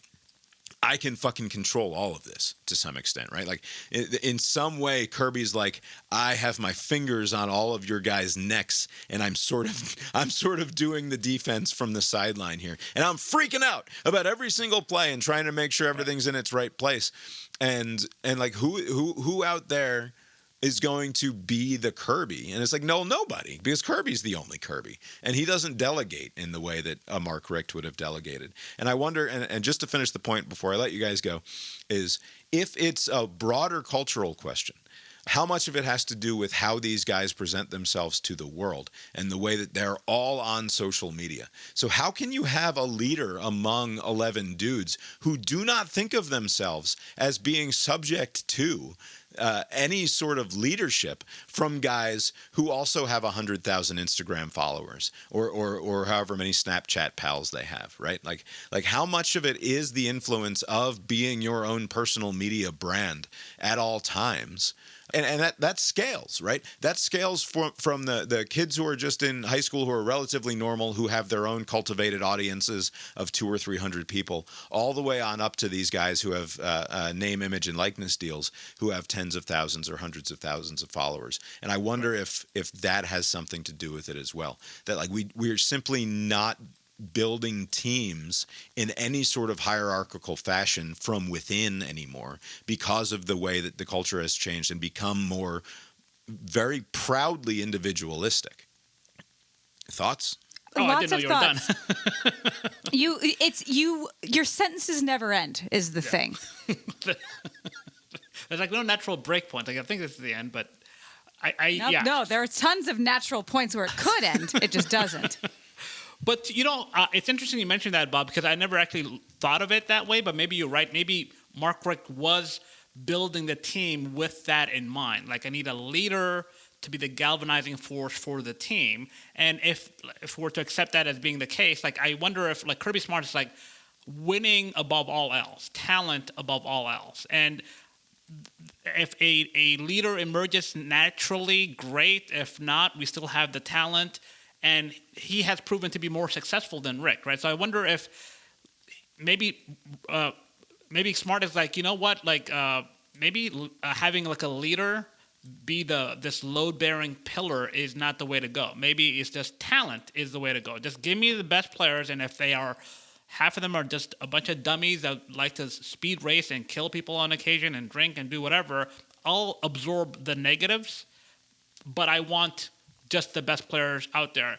I can fucking control all of this to some extent, right? Like in some way, Kirby's like, I have my fingers on all of your guys' necks, and I'm sort of doing the defense from the sideline here, and I'm freaking out about every single play and trying to make sure everything's in its right place. And like who out there is going to be the Kirby? And it's like, no, nobody, because Kirby's the only Kirby, and he doesn't delegate in the way that a Mark Richt would have delegated. And I wonder, and just to finish the point before I let you guys go, is if it's a broader cultural question, how much of it has to do with how these guys present themselves to the world and the way that they're all on social media? So how can you have a leader among 11 dudes who do not think of themselves as being subject to any sort of leadership from guys who also have 100,000 Instagram followers or however many Snapchat pals they have, right? Like how much of it is the influence of being your own personal media brand at all times? And that scales, right? That scales from the kids who are just in high school who are relatively normal, who have their own cultivated audiences of 200 or 300 people, all the way on up to these guys who have name, image, and likeness deals, who have tens of thousands or hundreds of thousands of followers. And I wonder if that has something to do with it as well. That like we're simply not building teams in any sort of hierarchical fashion from within anymore because of the way that the culture has changed and become more very proudly individualistic. Thoughts? Oh, I Lots didn't know of you were done. Your sentences never end is the thing. There's like no natural break point. Like I think this is the end, but No, there are tons of natural points where it could end. It just doesn't. But, it's interesting you mentioned that, Bob, because I never actually thought of it that way, but maybe you're right. Maybe Mark Richt was building the team with that in mind. Like, I need a leader to be the galvanizing force for the team. And if we're to accept that as being the case, like, I wonder if, like, Kirby Smart is like winning above all else, talent above all else. And if a leader emerges naturally, great. If not, we still have the talent. And he has proven to be more successful than Rick, right? So I wonder if maybe Smart is like, you know what? Like maybe having like a leader be this load-bearing pillar is not the way to go. Maybe it's just talent is the way to go. Just give me the best players, and if they are half of them are just a bunch of dummies that like to speed race and kill people on occasion and drink and do whatever, I'll absorb the negatives, but I want just the best players out there.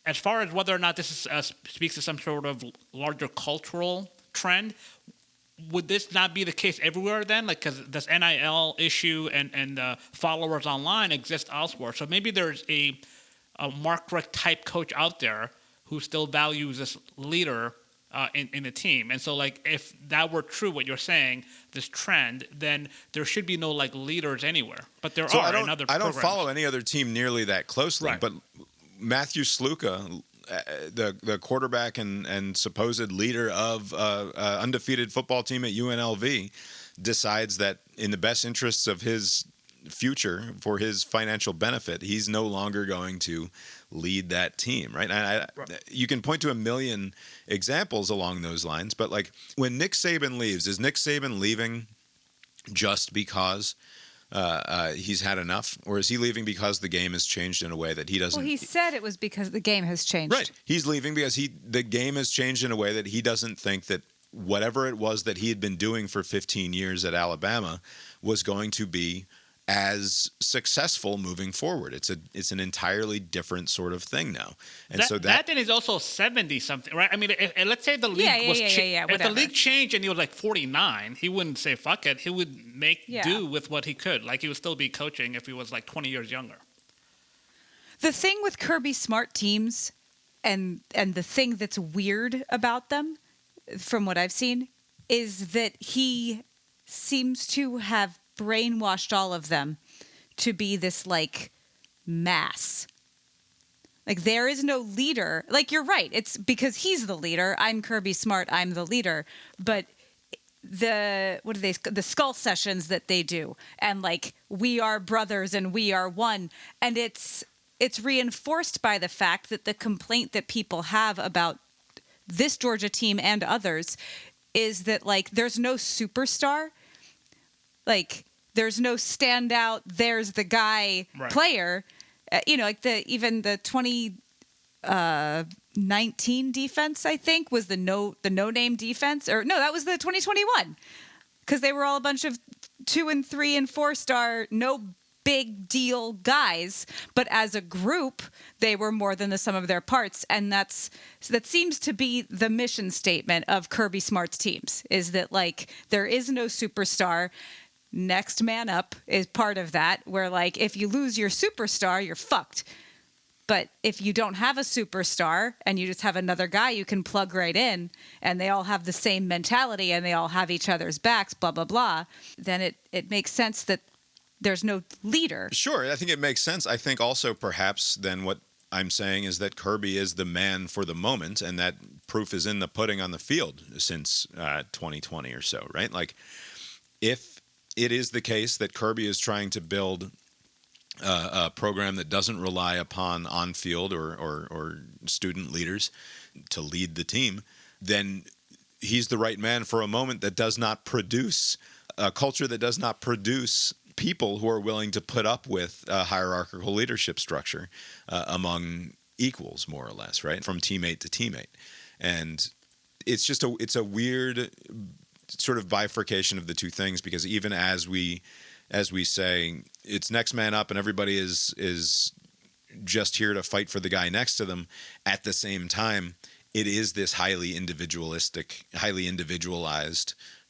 As far as whether or not this is, speaks to some sort of larger cultural trend, would this not be the case everywhere then? Like, because this NIL issue and followers online exist elsewhere. So maybe there's a Mark Richt type coach out there who still values this leader in the team. And so, like, if that were true, what you're saying, this trend, then there should be no, like, leaders anywhere. But there are in other programs. I don't follow any other team nearly that closely. Right. But Matthew Sluka, the quarterback and supposed leader of undefeated football team at UNLV, decides that in the best interests of his future, for his financial benefit, he's no longer going to lead that team, right? You can point to a million examples along those lines, but like when Nick Saban leaves, is Nick Saban leaving just because he's had enough? Or is he leaving because the game has changed in a way that he doesn't... Well, he said it was because the game has changed. Right. He's leaving because the game has changed in a way that he doesn't think that whatever it was that he had been doing for 15 years at Alabama was going to be as successful moving forward. It's an entirely different sort of thing now. And that then is also 70 something, right? I mean, let's say the league if the league changed and he was like 49, he wouldn't say fuck it. He would make do with what he could. Like he would still be coaching if he was like 20 years younger. The thing with Kirby Smart teams and the thing that's weird about them, from what I've seen, is that he seems to have brainwashed all of them to be this like mass. Like there is no leader. Like you're right. It's because he's the leader. I'm Kirby Smart. I'm the leader. But the skull sessions that they do, and like we are brothers and we are one, and it's reinforced by the fact that the complaint that people have about this Georgia team and others is that like there's no superstar. Like there's no standout, there's the guy player. Like even the 2019 defense, I think, was the no name defense. Or no, that was the 2021. Because they were all a bunch of 2 and 3 and 4 star, no big deal guys. But as a group, they were more than the sum of their parts. And that seems to be the mission statement of Kirby Smart's teams, is that like there is no superstar. Next man up is part of that, where like if you lose your superstar, you're fucked. But if you don't have a superstar and you just have another guy you can plug right in, and they all have the same mentality and they all have each other's backs, blah, blah, blah, then it makes sense that there's no leader. Sure, I think it makes sense. I think also perhaps then what I'm saying is that Kirby is the man for the moment, and that proof is in the pudding on the field since 2020 or so, right? Like if it is the case that Kirby is trying to build a program that doesn't rely upon on-field or student leaders to lead the team, then he's the right man for a moment that does not produce a culture that does not produce people who are willing to put up with a hierarchical leadership structure among equals, more or less, right? From teammate to teammate. And it's a weird sort of bifurcation of the two things, because even as we say it's next man up and everybody is just here to fight for the guy next to them, at the same time it is this highly individualized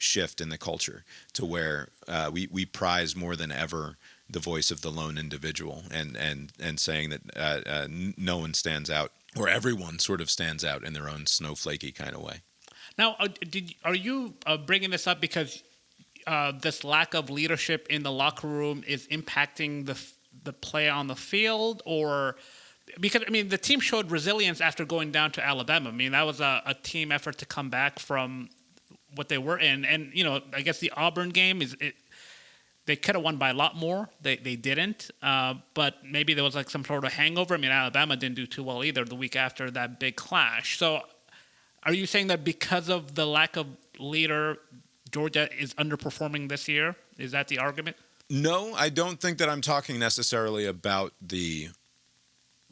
shift in the culture to where we prize more than ever the voice of the lone individual, and saying that no one stands out, or everyone sort of stands out in their own snowflakey kind of way. Now, are you bringing this up because this lack of leadership in the locker room is impacting the play on the field, or because the team showed resilience after going down to Alabama? I mean, that was a team effort to come back from what they were in, and I guess the Auburn game they could have won by a lot more. They didn't, but maybe there was like some sort of hangover. I mean, Alabama didn't do too well either the week after that big clash. So, are you saying that because of the lack of leader, Georgia is underperforming this year? Is that the argument? No, I don't think that I'm talking necessarily about the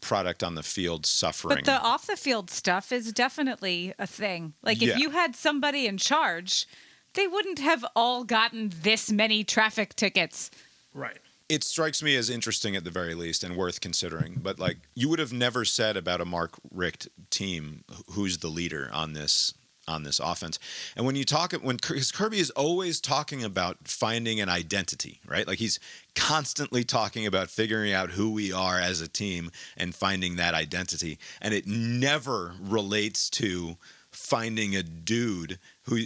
product on the field suffering. But the off the field stuff is definitely a thing. Like if you had somebody in charge, they wouldn't have all gotten this many traffic tickets. Right. It strikes me as interesting at the very least and worth considering. But like you would have never said about a Mark Richt team who's the leader on this offense. And because Kirby is always talking about finding an identity, right? Like he's constantly talking about figuring out who we are as a team and finding that identity. And it never relates to finding a dude who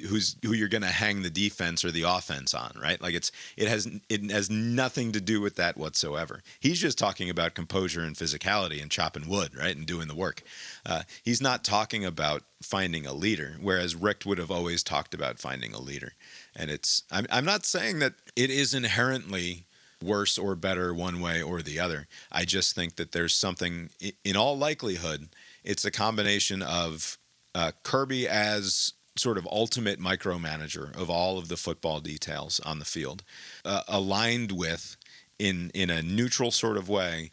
you're going to hang the defense or the offense on, right? Like it has nothing to do with that whatsoever. He's just talking about composure and physicality and chopping wood, right, and doing the work. He's not talking about finding a leader, whereas Richt would have always talked about finding a leader. And I'm not saying that it is inherently worse or better one way or the other. I just think that there's something, in all likelihood, it's a combination of Kirby as sort of ultimate micromanager of all of the football details on the field, aligned with, in a neutral sort of way,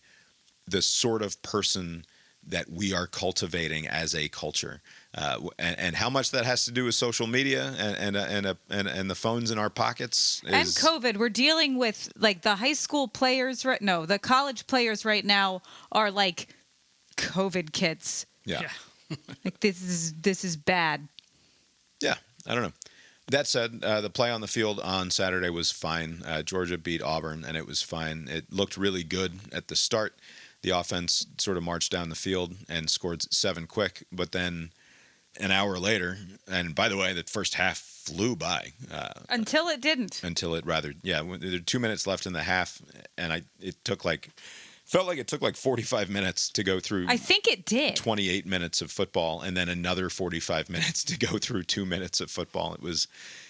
the sort of person that we are cultivating as a culture, and how much that has to do with social media and the phones in our pockets and COVID. We're dealing with like the high school players the college players right now are like COVID kids. Yeah. Like this is bad. Yeah, I don't know. That said, the play on the field on Saturday was fine. Georgia beat Auburn, and it was fine. It looked really good at the start. The offense sort of marched down the field and scored 7 quick, but then an hour later, and by the way, the first half flew by. Until it didn't. Until it rather, yeah. There were 2 minutes left in the half, and felt like it took like 45 minutes to go through. I think it did. 28 minutes of football, and then another 45 minutes to go through 2 minutes of football.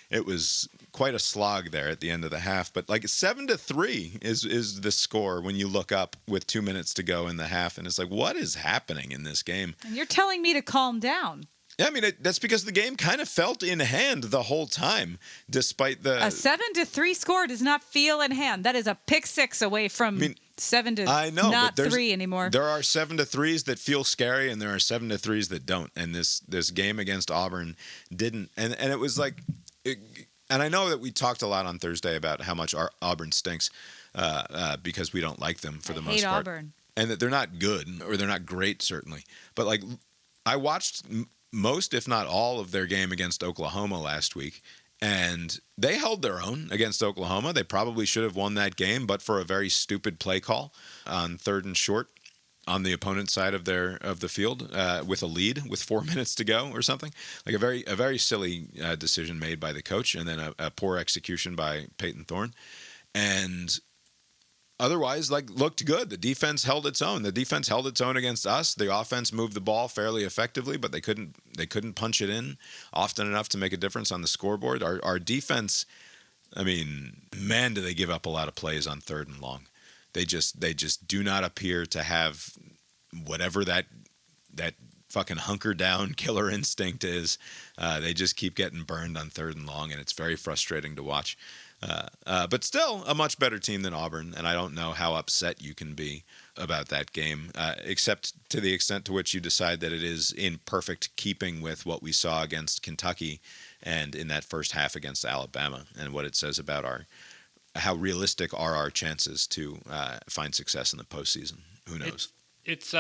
It was quite a slog there at the end of the half. But like 7-3 is the score when you look up with 2 minutes to go in the half, and it's like, what is happening in this game? And you're telling me to calm down. Yeah, I mean, that's because the game kind of felt in hand the whole time, despite the... A 7-3 score does not feel in hand. That is a pick six away from 7 to I know, not but 3 anymore. There are 7-3s that feel scary, and there are 7-3s that don't. And this game against Auburn didn't. And it was like... and I know that we talked a lot on Thursday about how much Auburn stinks because we don't like them for the most part. Auburn. And that they're not good, or they're not great, certainly. But like, I watched... most, if not all, of their game against Oklahoma last week, and they held their own against Oklahoma. They probably should have won that game, but for a very stupid play call on 3rd and short on the opponent's side of the field with a lead with 4 minutes to go or something. Like a very silly decision made by the coach, and then a poor execution by Peyton Thorne. And otherwise, like, looked good. The defense held its own. The defense held its own against us. The offense moved the ball fairly effectively, but they couldn't punch it in often enough to make a difference on the scoreboard. Our defense, I mean, man, do they give up a lot of plays on 3rd and long. They just do not appear to have whatever that fucking hunker down killer instinct is. They just keep getting burned on 3rd and long, and it's very frustrating to watch. But still a much better team than Auburn, and I don't know how upset you can be about that game, except to the extent to which you decide that it is in perfect keeping with what we saw against Kentucky and in that first half against Alabama, and what it says about how realistic are our chances to find success in the postseason. Who knows? It's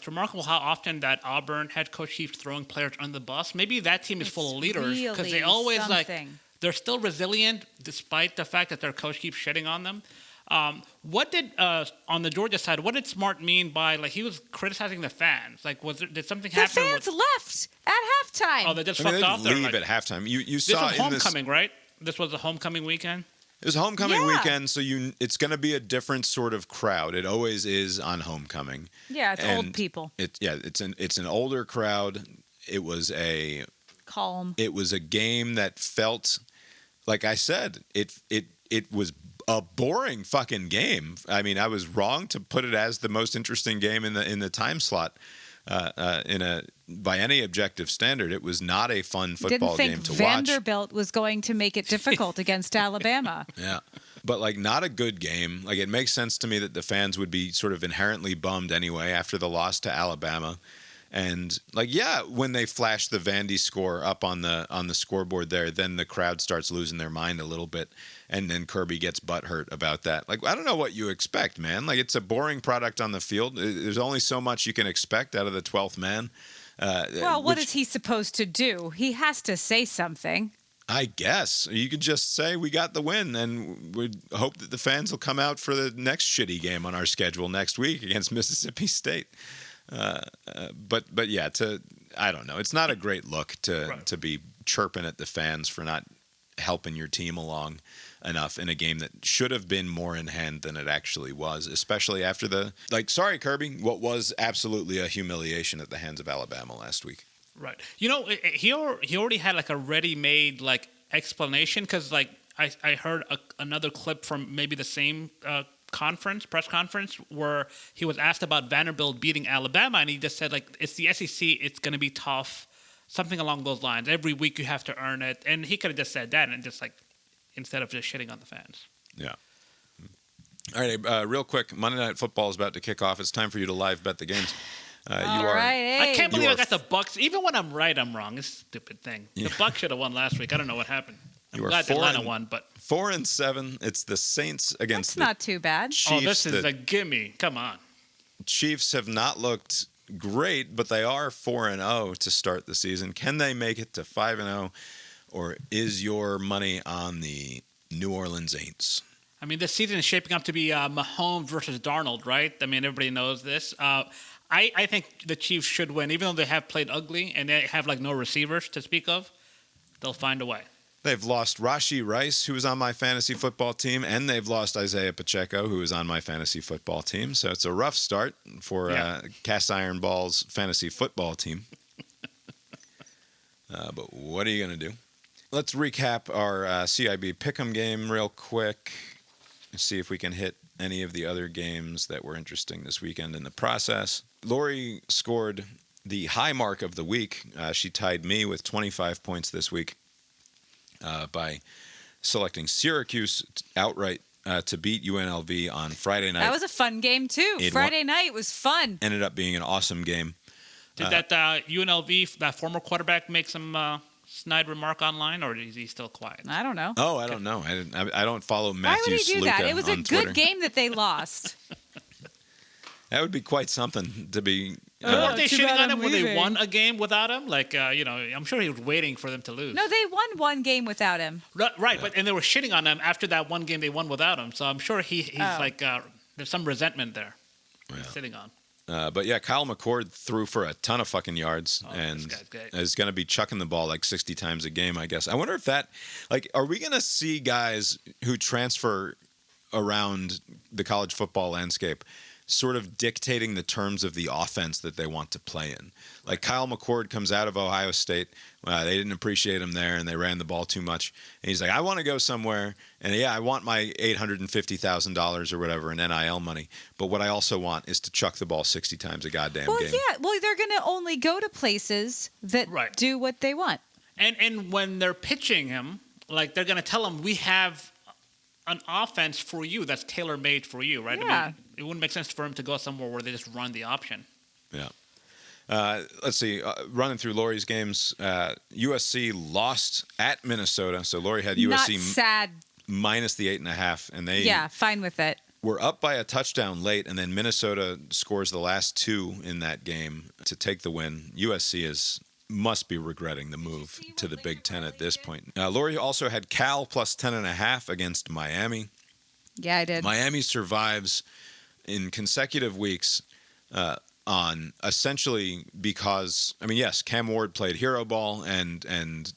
remarkable how often that Auburn head coach keeps throwing players on the bus. Maybe that team is full of leaders because they always they're still resilient despite the fact that their coach keeps shitting on them. What did on the Georgia side? What did Smart mean by he was criticizing the fans? Like, did something happen? The fans left at halftime. Oh, they just fucked off. They didn't leave at halftime. You saw this was homecoming, right? This was a homecoming weekend. It was homecoming weekend, so it's going to be a different sort of crowd. It always is on homecoming. Yeah, it's old people. It's an older crowd. It was calm. It was a game that felt, like I said, it was a boring fucking game. I mean, I was wrong to put it as the most interesting game in the time slot. By any objective standard, it was not a fun football game to watch. Vanderbilt was going to make it difficult against Alabama. Yeah, but not a good game. Like, it makes sense to me that the fans would be sort of inherently bummed anyway after the loss to Alabama. And when they flash the Vandy score up on the scoreboard there, then the crowd starts losing their mind a little bit, and then Kirby gets butthurt about that. I don't know what you expect, man. It's a boring product on the field. There's only so much you can expect out of the 12th man. What is he supposed to do? He has to say something. I guess you could just say we got the win, and we hope that the fans will come out for the next shitty game on our schedule next week against Mississippi State. But yeah, I don't know. It's not a great look to be chirping at the fans for not helping your team along enough in a game that should have been more in hand than it actually was, especially after sorry, Kirby, what was absolutely a humiliation at the hands of Alabama last week. Right. He already had a ready-made explanation because I heard another clip from maybe the same press conference where he was asked about Vanderbilt beating Alabama, and he just said it's the SEC, it's going to be tough. something along those lines. Every week you have to earn it. And he could have just said that and just like, instead of just shitting on the fans. Yeah. All right, Abe, real quick, Monday Night Football is about to kick off. It's time for you to live bet the games. I can't believe I got the Bucks. Even when I'm right, I'm wrong. It's a stupid thing. The Bucks should have won last week. I don't know what happened. I'm glad Atlanta won, but 4-7. It's the Saints against That's not too bad. Chiefs. This is a gimme. Come on. Chiefs have not looked great, but they are 4-0 to start the season. Can they make it to 5-0, or is your money on the New Orleans Saints? I mean, this season is shaping up to be Mahomes versus Darnold, right? I mean, everybody knows this. I think the Chiefs should win, even though they have played ugly and they have like no receivers to speak of. They'll find a way. They've lost Rashee Rice, who was on my fantasy football team, and they've lost Isaiah Pacheco, who was on my fantasy football team. So it's a rough start for Cast Iron Balls fantasy football team. But what are you going to do? Let's recap our CIB Pick'em game real quick. See if we can hit any of the other games that were interesting this weekend in the process. Lori scored the high mark of the week. She tied me with 25 points this week by selecting Syracuse outright to beat UNLV on Friday night. That was a fun game, too. Friday night was fun. Ended up being an awesome game. Did that UNLV, that former quarterback, make some snide remark online, or is he still quiet? I don't know. Oh, I don't know. I don't follow Matthew Why would he do that? It was a Twitter. good game that they lost. That would be quite something to be. Weren't they shitting on him when they won a game without him? Like, I'm sure he was waiting for them to lose. No, they won one game without him. Right, but and they were shitting on him after that one game they won without him. So I'm sure he's like, there's some resentment there sitting on. But yeah, Kyle McCord threw for a ton of fucking yards and is going to be chucking the ball like 60 times a game, I guess. I wonder if that, like, are we going to see guys who transfer around the college football landscape sort of dictating the terms of the offense that they want to play in? Like Kyle McCord comes out of Ohio State. They didn't appreciate him there, and they ran the ball too much. And he's like, I want to go somewhere, and I want my $850,000 or whatever in NIL money. But what I also want is to chuck the ball 60 times a goddamn game. Well, they're going to only go to places that do what they want. And when they're pitching him, like they're going to tell him, we have an offense for you that's tailor-made for you, right? Yeah. I mean, it wouldn't make sense for him to go somewhere where they just run the option. Yeah. Let's see. Running through Lori's games, USC lost at Minnesota. So Lori had USC sad. minus the 8.5, and they fine with it. were up by a touchdown late, and then Minnesota scores the last two in that game to take the win. USC must be regretting the move to the Big Ten at this point. Lori also had Cal plus 10.5 against Miami. Yeah, I did. Miami survives in consecutive weeks on essentially because, I mean, yes, Cam Ward played hero ball and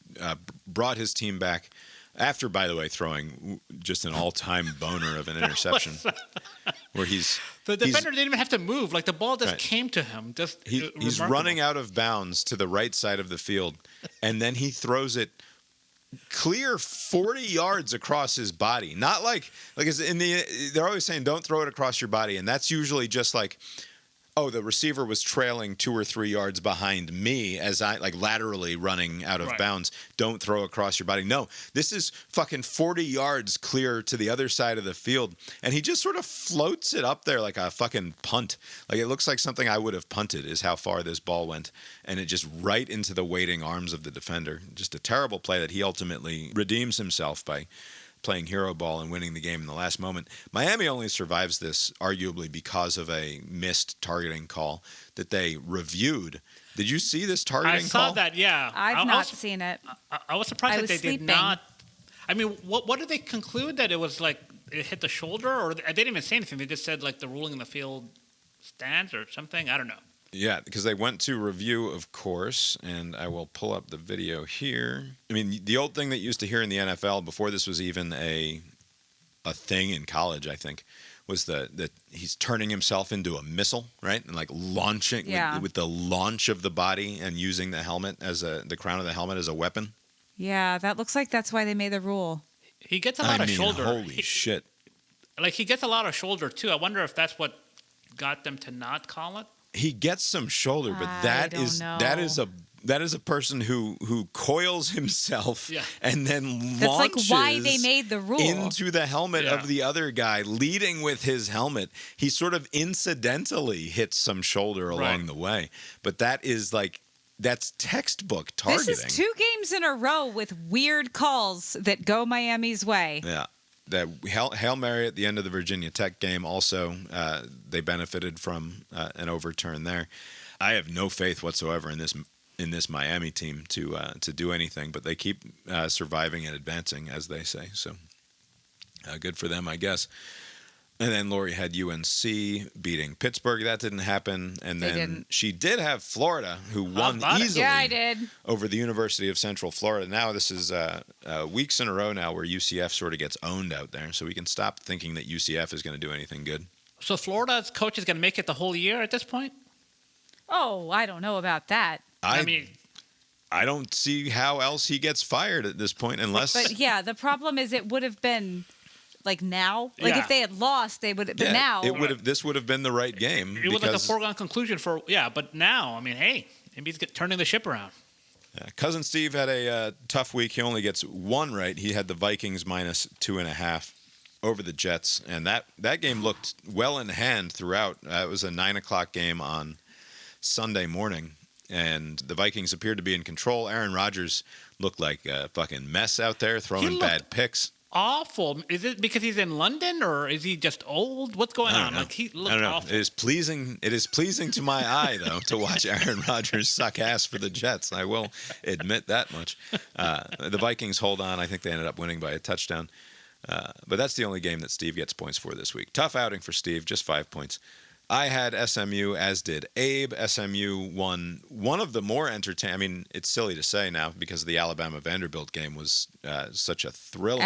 brought his team back after, by the way, throwing just an all-time boner of an interception where the defender didn't even have to move. Like the ball just came to him. He's running out of bounds to the right side of the field, and then he throws it clear 40 yards across his body. Not like it's they're always saying don't throw it across your body, and that's usually just like, oh, the receiver was trailing 2 or 3 yards behind me as I laterally running out of bounds. Don't throw across your body. No, this is fucking 40 yards clear to the other side of the field. And he just sort of floats it up there like a fucking punt. Like it looks like something I would have punted is how far this ball went. And it just right into the waiting arms of the defender. Just a terrible play that he ultimately redeems himself by playing hero ball and winning the game in the last moment. Miami only survives this arguably because of a missed targeting call that they reviewed. Did you see this targeting call? I saw that, yeah. I've not seen it. I was surprised that they sleeping. did not. I mean, what did they conclude? That it was like it hit the shoulder? Or they didn't even say anything. They just said like the ruling in the field stands or something? I don't know. Yeah, because they went to review, of course, and I will pull up the video here. I mean, the old thing that you used to hear in the NFL before this was even a thing in college, I think, was that he's turning himself into a missile, right? And like launching with the launch of the body and using the helmet as the crown of the helmet as a weapon. Yeah, that looks like that's why they made the rule. He gets a lot of shoulder. Holy shit. Like he gets a lot of shoulder too. I wonder if that's what got them to not call it. He gets some shoulder, but that is That is a person who coils himself and then That's like launches why they made the rule. into the helmet of the other guy, leading with his helmet. He sort of incidentally hits some shoulder along the way. But that's textbook targeting. This is 2 games in a row with weird calls that go Miami's way. Yeah. That Hail Mary at the end of the Virginia Tech game also, they benefited from an overturn there. I have no faith whatsoever in this Miami team to do anything, but they keep surviving and advancing, as they say. So good for them, I guess. And then Lori had UNC beating Pittsburgh. That didn't happen. And then she did have Florida, who won easily over the University of Central Florida. Now this is weeks in a row now where UCF sort of gets owned out there. So we can stop thinking that UCF is going to do anything good. So Florida's coach is going to make it the whole year at this point? Oh, I don't know about that. I mean, I don't see how else he gets fired at this point unless... But yeah, the problem is it would have been... Like now, if they had lost, they would. But now, This would have been the right game. It was like a foregone conclusion for But now, I mean, hey, maybe he's turning the ship around. Cousin Steve had a tough week. He only gets 1 right. He had the Vikings minus 2.5 over the Jets, and that game looked well in hand throughout. It was a 9:00 game on Sunday morning, and the Vikings appeared to be in control. Aaron Rodgers looked like a fucking mess out there, throwing bad picks. Awful. Is it because he's in London, or is he just old? What's going on? Like he looked awful. It is pleasing to my eye, though, to watch Aaron Rodgers suck ass for the Jets. I will admit that much. The Vikings hold on. I think they ended up winning by a touchdown. But that's the only game that Steve gets points for this week. Tough outing for Steve, just 5 points. I had SMU, as did Abe. SMU won one of the more entertaining. I mean, it's silly to say now because the Alabama-Vanderbilt game was such a thrilling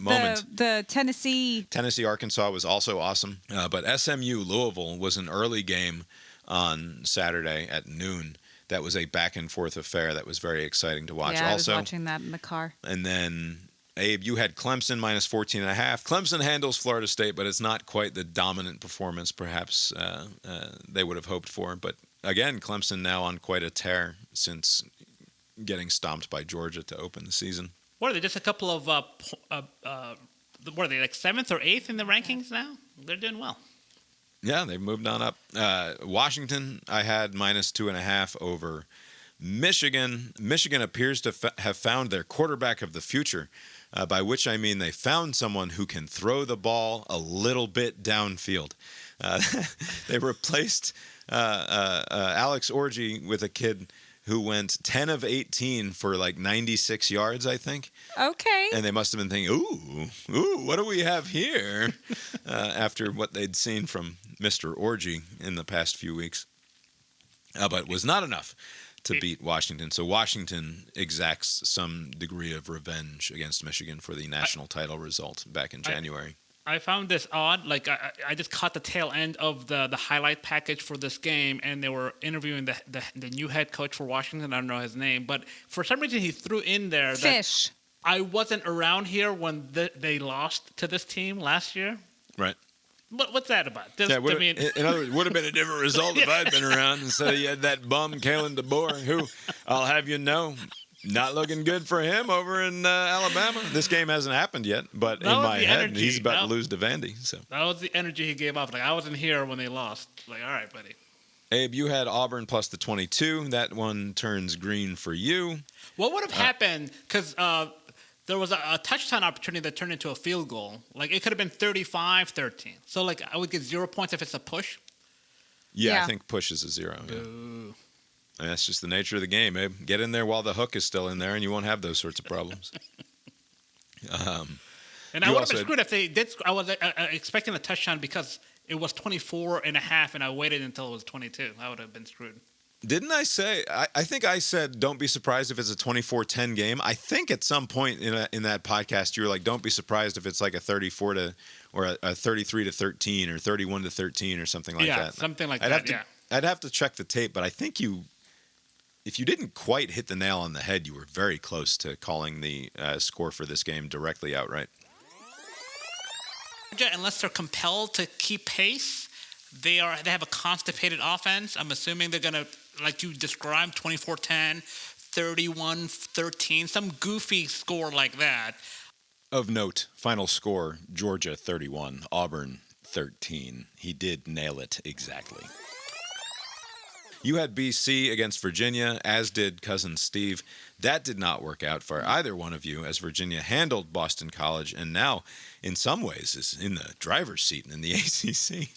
moment. The Tennessee-Arkansas was also awesome. But SMU-Louisville was an early game on Saturday at noon. That was a back-and-forth affair that was very exciting to watch. Yeah, I was watching that in the car. And then... Abe, you had Clemson minus 14.5. Clemson handles Florida State, but it's not quite the dominant performance perhaps they would have hoped for. But again, Clemson now on quite a tear since getting stomped by Georgia to open the season. What are they, just a couple of, what are they, like 7th or 8th in the rankings now? They're doing well. Yeah, they've moved on up. Washington, I had minus 2.5 over Michigan. Michigan appears to have found their quarterback of the future. By which I mean they found someone who can throw the ball a little bit downfield. They replaced Alex Orji with a kid who went 10 of 18 for like 96 yards, I think. Okay. And they must have been thinking, ooh, what do we have here? After what they'd seen from Mr. Orji in the past few weeks. But it was not enough to beat Washington. So Washington exacts some degree of revenge against Michigan for the national title result back in January. I found this odd. Like I just caught the tail end of the highlight package for this game, and they were interviewing the new head coach for Washington. I don't know his name, but for some reason he threw in there Fish. That I wasn't around here when they lost to this team last year. Right. What's that about? In other words, would have been a different result if I'd been around instead of you had that bum Kalen DeBoer, who I'll have you know, not looking good for him over in Alabama. This game hasn't happened yet, but in my head, he's about to lose to Vandy. So that was the energy he gave off. Like I wasn't here when they lost. Like, all right, buddy. Abe, you had Auburn plus the 22. That one turns green for you. What would have happened? Because there was a touchdown opportunity that turned into a field goal. Like, it could have been 35-13. So, like, I would get 0 points if it's a push. Yeah. I think push is a 0. Yeah. And that's just the nature of the game, Abe. Get in there while the hook is still in there, and you won't have those sorts of problems. And I would have been screwed if they did. I was expecting a touchdown because it was 24.5, and I waited until it was 22. I would have been screwed. Didn't I say? I think I said, don't be surprised if it's a 24-10 game. I think at some point in that podcast, you were like, don't be surprised if it's like a 33-13 or 31-13 or something like that. Yeah, something like that. I'd have to check the tape, but I think if you didn't quite hit the nail on the head, you were very close to calling the score for this game directly outright. Unless they're compelled to keep pace, they have a constipated offense. I'm assuming they're going to like you described, 24-10, 31-13, some goofy score like that. Of note, final score, Georgia 31, Auburn 13. He did nail it exactly. You had BC against Virginia, as did Cousin Steve. That did not work out for either one of you, as Virginia handled Boston College and now, in some ways, is in the driver's seat in the ACC,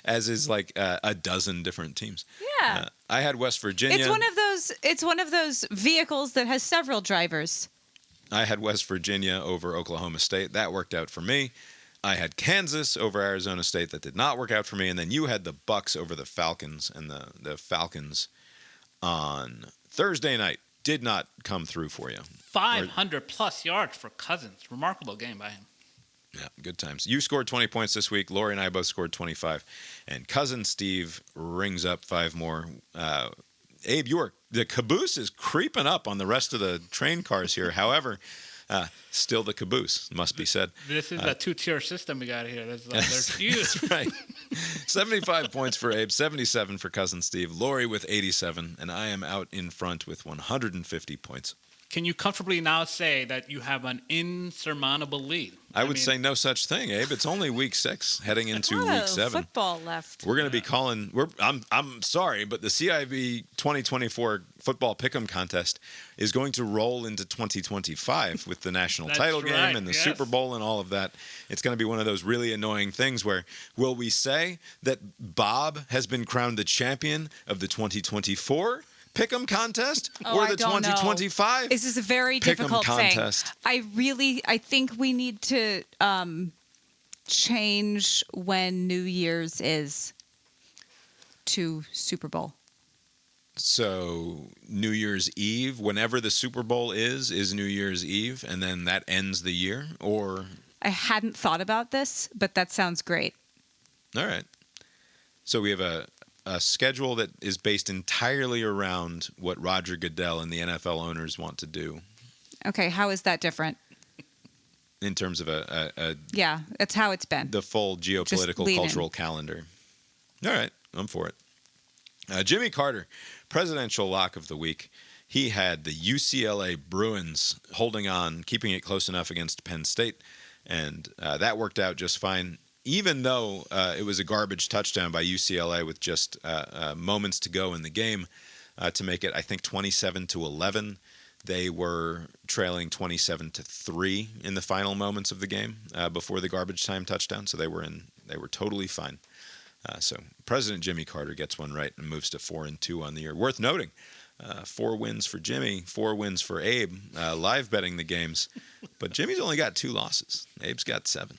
as is like a dozen different teams. Yeah. I had West Virginia. It's one of those vehicles that has several drivers. I had West Virginia over Oklahoma State. That worked out for me. I had Kansas over Arizona State. That did not work out for me. And then you had the Bucks over the Falcons. And the Falcons on Thursday night did not come through for you. 500-plus yards for Cousins. Remarkable game by him. Yeah, good times. You scored 20 points this week. Lori and I both scored 25. And Cousin Steve rings up 5 more. Abe, the caboose is creeping up on the rest of the train cars here. However, still the caboose, must be said. This is a 2-tier system we got here. There's huge. That's right. 75 points for Abe, 77 for Cousin Steve, Lori with 87, and I am out in front with 150 points. Can you comfortably now say that you have an insurmountable lead? I would say no such thing, Abe. It's only week 6, heading into week 7. Football left. We're going to be calling. I'm sorry, but the CIB 2024 football pick'em contest is going to roll into 2025 with the national title game and the Super Bowl and all of that. It's going to be one of those really annoying things where will we say that Bob has been crowned the champion of the 2024 Pick'em contest or the 2025? This is a very difficult contest. thing. I think we need to change when New Year's is to Super Bowl. So New Year's Eve, whenever the Super Bowl is New Year's Eve, and then that ends the year? Or I hadn't thought about this, but that sounds great. All right. So we have a schedule that is based entirely around what Roger Goodell and the NFL owners want to do. Okay, how is that different? In terms of yeah, that's how it's been. The full geopolitical cultural calendar. All right, I'm for it. Jimmy Carter, presidential lock of the week. He had the UCLA Bruins holding on, keeping it close enough against Penn State, and that worked out just fine. Even though it was a garbage touchdown by UCLA with just moments to go in the game to make it, I think, 27-11. They were trailing 27-3 in the final moments of the game before the garbage time touchdown. So they were totally fine. So President Jimmy Carter gets one right and moves to 4-2 on the year. Worth noting, 4 wins for Jimmy, 4 wins for Abe. Live betting the games, but Jimmy's only got 2 losses. Abe's got 7.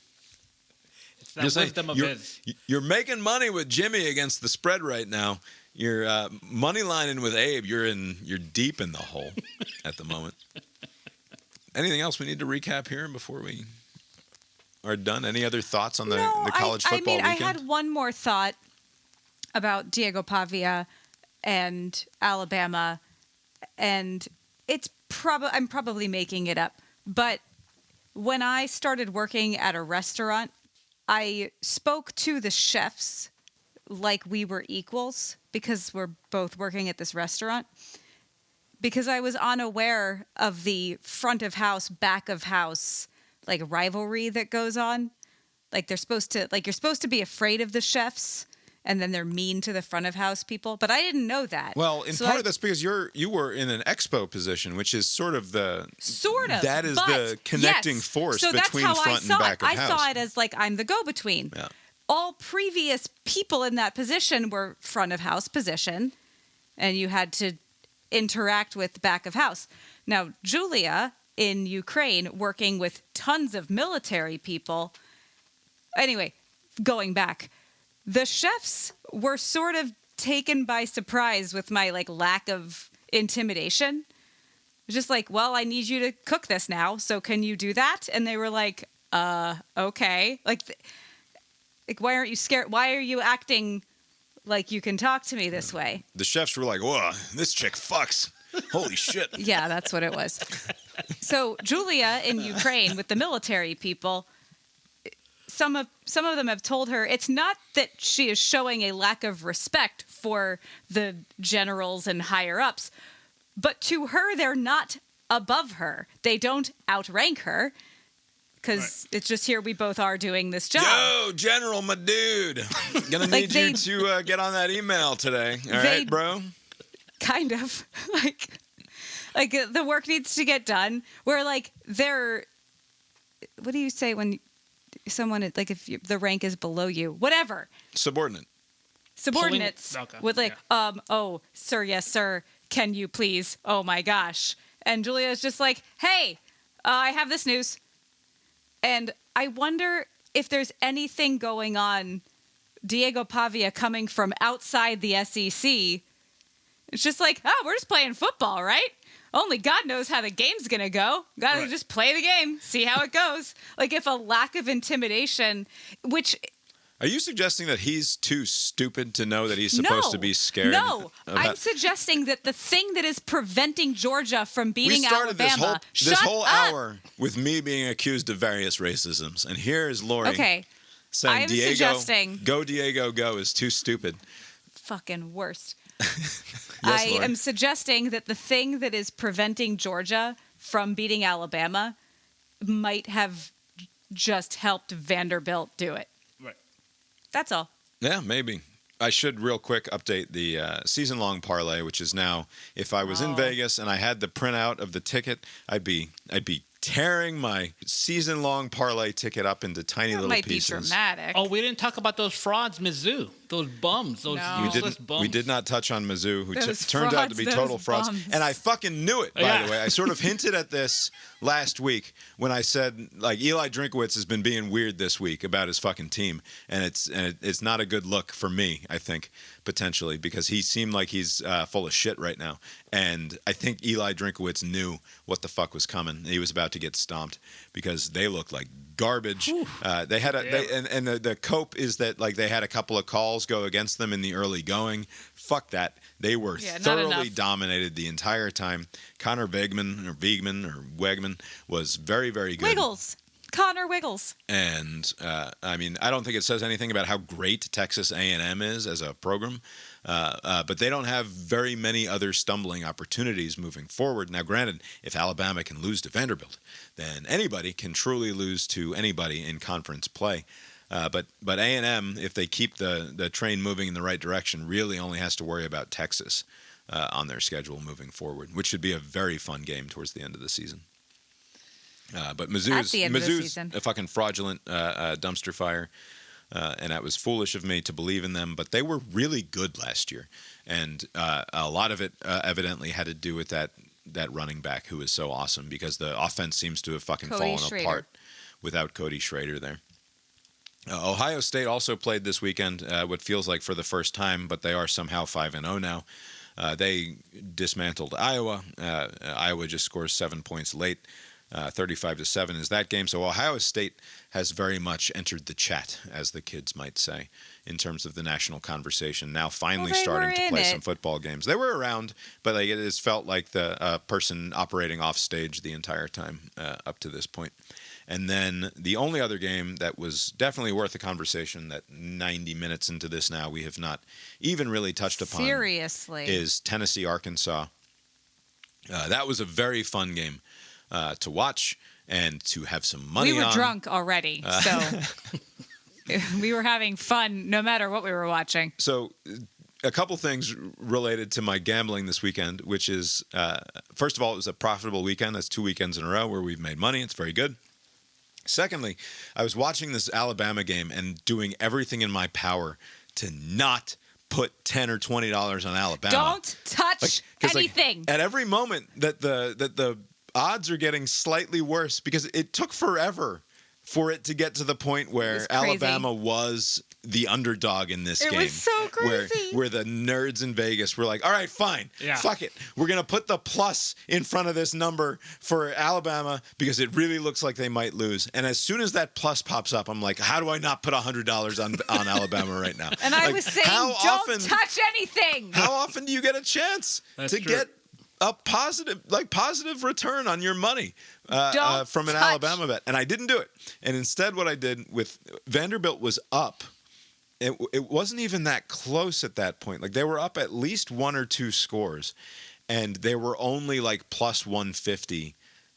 That wisdom of his. You're making money with Jimmy against the spread right now. You're money lining with Abe. You're deep in the hole at the moment. Anything else we need to recap here before we are done? Any other thoughts on the college football weekend? I had one more thought about Diego Pavia and Alabama, and I'm probably making it up, but when I started working at a restaurant, I spoke to the chefs like we were equals because we're both working at this restaurant, because I was unaware of the front of house, back of house, like rivalry that goes on. Like you're supposed to be afraid of the chefs, and then they're mean to the front of house people. But I didn't know that. Well, part of that's because you were in an expo position, which is sort of that is the connecting force between front and back of house. I saw it as like I'm the go-between. Yeah. All previous people in that position were front of house position, and you had to interact with back of house. Now, Julia in Ukraine working with tons of military people. Anyway, going back, the chefs were sort of taken by surprise with my lack of intimidation. Just like, well, I need you to cook this now, so can you do that? And they were like, okay. Like, why aren't you scared? Why are you acting like you can talk to me this way? The chefs were like, whoa, this chick fucks. Holy shit. Yeah, that's what it was. So Julia in Ukraine with the military people some of them have told her it's not that she is showing a lack of respect for the generals and higher ups, but to her, they're not above her. They don't outrank her. Because it's just here we both are doing this job. Yo, General, my dude. Gonna need you to get on that email today. All right, bro? Kind of. like the work needs to get done. Where, like, they're... What do you say when someone... Like, if the rank is below you? Whatever. Subordinates. With, like, oh, sir, yes, sir. Can you please? Oh, my gosh. And Julia's just like, hey, I have this news. And I wonder if there's anything going on, Diego Pavia coming from outside the SEC. It's just like, oh, we're just playing football, right? Only God knows how the game's going to go. Got to just play the game, see how it goes. Like, if a lack of intimidation, which... Are you suggesting that he's too stupid to know that he's supposed to be scared? No, I'm suggesting that the thing that is preventing Georgia from beating Alabama... this whole hour with me being accused of various racisms, and here is Lori saying Diego, go is too stupid. Fucking worst. Yes, I Lori. am suggesting that the thing that is preventing Georgia from beating Alabama might have just helped Vanderbilt do it. That's all. Yeah, maybe. I should real quick update the season-long parlay, which is now, if I was in Vegas and I had the printout of the ticket, I'd be tearing my season-long parlay ticket up into tiny little pieces. That might be dramatic. Oh, we didn't talk about those frauds, Mizzou. Those bums. Those useless bums. We did not touch on Mizzou, who turned out to be total frauds. And I fucking knew it, by the way. I sort of hinted at this last week when I said, like, Eli Drinkwitz has been being weird this week about his fucking team. And it's not a good look for me, I think, potentially, because he seemed like he's full of shit right now. And I think Eli Drinkwitz knew what the fuck was coming. He was about to get stomped because they looked like garbage. They had the cope is that, like, they had a couple of calls go against them in the early going. Fuck that. They were thoroughly dominated the entire time. Connor Wegman was very, very good. Connor Wiggles. And I mean, I don't think it says anything about how great Texas A&M is as a program, but they don't have very many other stumbling opportunities moving forward. Now, granted, if Alabama can lose to Vanderbilt, then anybody can truly lose to anybody in conference play. But A&M, if they keep the train moving in the right direction, really only has to worry about Texas on their schedule moving forward, which should be a very fun game towards the end of the season. But Mizzou's a fucking fraudulent dumpster fire, and that was foolish of me to believe in them. But they were really good last year, and a lot of it evidently had to do with that running back who is so awesome, because the offense seems to have fucking fallen apart without Cody Schrader there. Ohio State also played this weekend, what feels like for the first time, but they are somehow 5-0 now. They dismantled Iowa. Iowa just scores 7 points late. 35-7 is that game. So Ohio State has very much entered the chat, as the kids might say, in terms of the national conversation. Now finally starting to play some football games. They were around, but it has felt like the person operating off stage the entire time up to this point. And then the only other game that was definitely worth a conversation that 90 minutes into this now we have not even really touched upon is Tennessee-Arkansas. That was a very fun game to watch and to have some money on. We were drunk already, so we were having fun no matter what we were watching. So a couple things related to my gambling this weekend, which is, first of all, it was a profitable weekend. That's 2 weekends in a row where we've made money. It's very good. Secondly, I was watching this Alabama game and doing everything in my power to not put $10 or $20 on Alabama. Don't touch anything. Like, at every moment that the odds are getting slightly worse, because it took forever for it to get to the point where Alabama was the underdog in this game. It was so crazy. Where the nerds in Vegas were like, all right, fine, fuck it. We're going to put the plus in front of this number for Alabama because it really looks like they might lose. And as soon as that plus pops up, I'm like, how do I not put $100 on Alabama right now? And I was saying, don't touch anything. How often do you get a chance get a positive return on your money from an Alabama bet, and I didn't do it. And instead, what I did with Vanderbilt was up. It wasn't even that close at that point. Like they were up at least 1 or 2 scores, and they were only like plus 150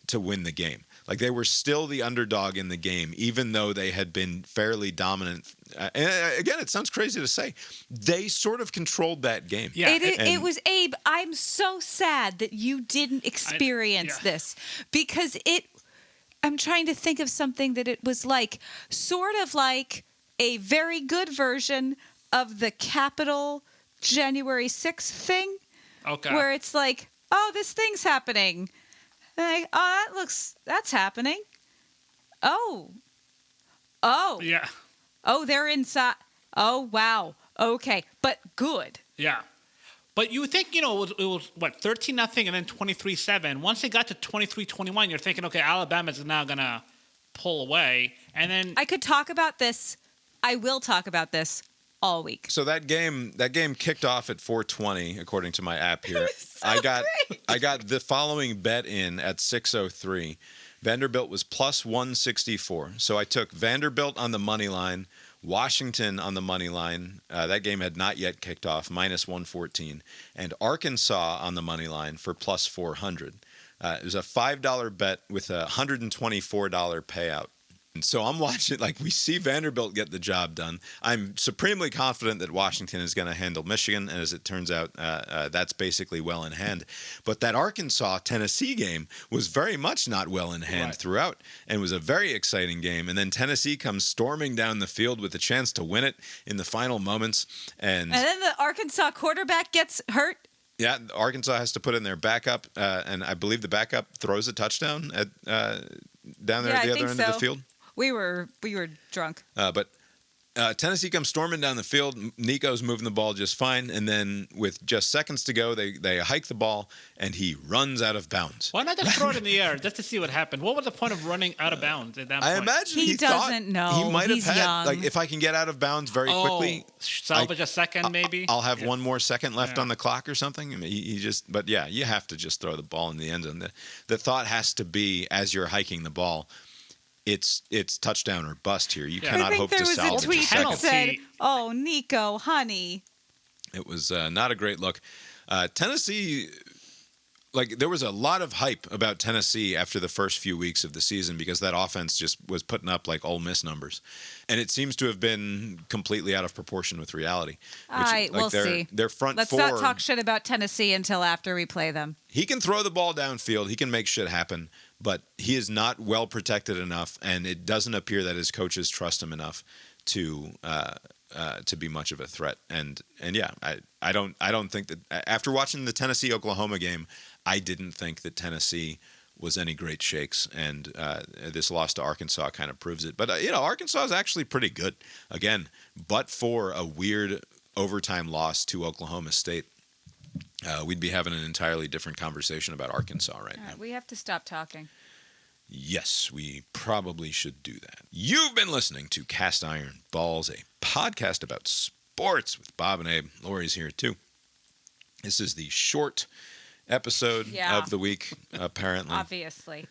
to win the game. Like they were still the underdog in the game, even though they had been fairly dominant. And again, it sounds crazy to say, they sort of controlled that game. Yeah, it was Abe. I'm so sad that you didn't experience this because I'm trying to think of something that it was like, sort of like a very good version of the Capitol January 6th thing. Okay. Where it's like, oh, this thing's happening. And that's happening. Oh. Yeah. Oh, they're inside. Oh, wow. Okay. But good. Yeah. But you would think, it was what, 13-0 and then 23-7. Once it got to 23-21, you're thinking, okay, Alabama's now going to pull away. And then I could talk about this. I will talk about this all week. So that game kicked off at 4:20 according to my app here. I got the following bet in at 6:03. Vanderbilt was plus 164. So I took Vanderbilt on the money line, Washington on the money line. That game had not yet kicked off, minus 114, and Arkansas on the money line for plus 400. It was a $5 bet with a $124 payout. And so I'm watching, like, we see Vanderbilt get the job done. I'm supremely confident that Washington is going to handle Michigan, and as it turns out, that's basically well in hand. But that Arkansas-Tennessee game was very much not well in hand throughout, and was a very exciting game. And then Tennessee comes storming down the field with a chance to win it in the final moments. And then the Arkansas quarterback gets hurt. Yeah, Arkansas has to put in their backup, and I believe the backup throws a touchdown at down there at the other end of the field. We were drunk. But Tennessee comes storming down the field. Nico's moving the ball just fine. And then with just seconds to go, they hike the ball, and he runs out of bounds. Why not just throw it in the air just to see what happened? What was the point of running out of bounds at that point? I imagine he doesn't know. He might have had, young. like, if I can get out of bounds very quickly. Salvage a second, maybe? I'll have one more second left on the clock or something. I mean, but yeah, you have to just throw the ball in the end zone. The thought has to be, as you're hiking the ball, it's touchdown or bust here. You cannot hope to salvage a second. I think there was a tweet that said, "Oh, Nico, honey." It was not a great look. Tennessee, like, there was a lot of hype about Tennessee after the first few weeks of the season because that offense just was putting up like Ole Miss numbers, and it seems to have been completely out of proportion with reality. We'll see. Their front Let's four. not talk shit about Tennessee until after we play them. He can throw the ball downfield. He can make shit happen. But he is not well protected enough, and it doesn't appear that his coaches trust him enough to be much of a threat. And yeah, I don't think that after watching the Tennessee-Oklahoma game, I didn't think that Tennessee was any great shakes, and this loss to Arkansas kind of proves it. But Arkansas is actually pretty good again, but for a weird overtime loss to Oklahoma State. We'd be having an entirely different conversation about Arkansas right now. We have to stop talking. Yes, we probably should do that. You've been listening to Cast Iron Balls, a podcast about sports with Bob and Abe. Lori's here too. This is the short episode of the week, apparently. Obviously.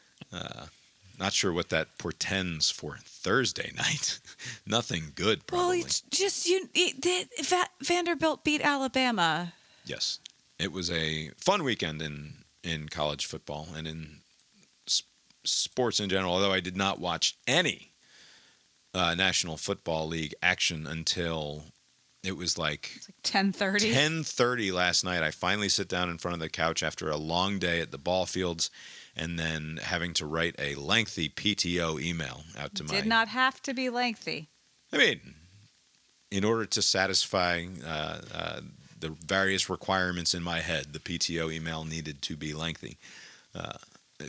Not sure what that portends for Thursday night. Nothing good, probably. Well, it's just Vanderbilt beat Alabama. Yes. It was a fun weekend in college football and in sports in general, although I did not watch any National Football League action until it was like 10:30. 10:30 last night. I finally sit down in front of the couch after a long day at the ball fields and then having to write a lengthy PTO email out to Did not have to be lengthy. I mean, in order to satisfy the various requirements in my head, the PTO email needed to be lengthy.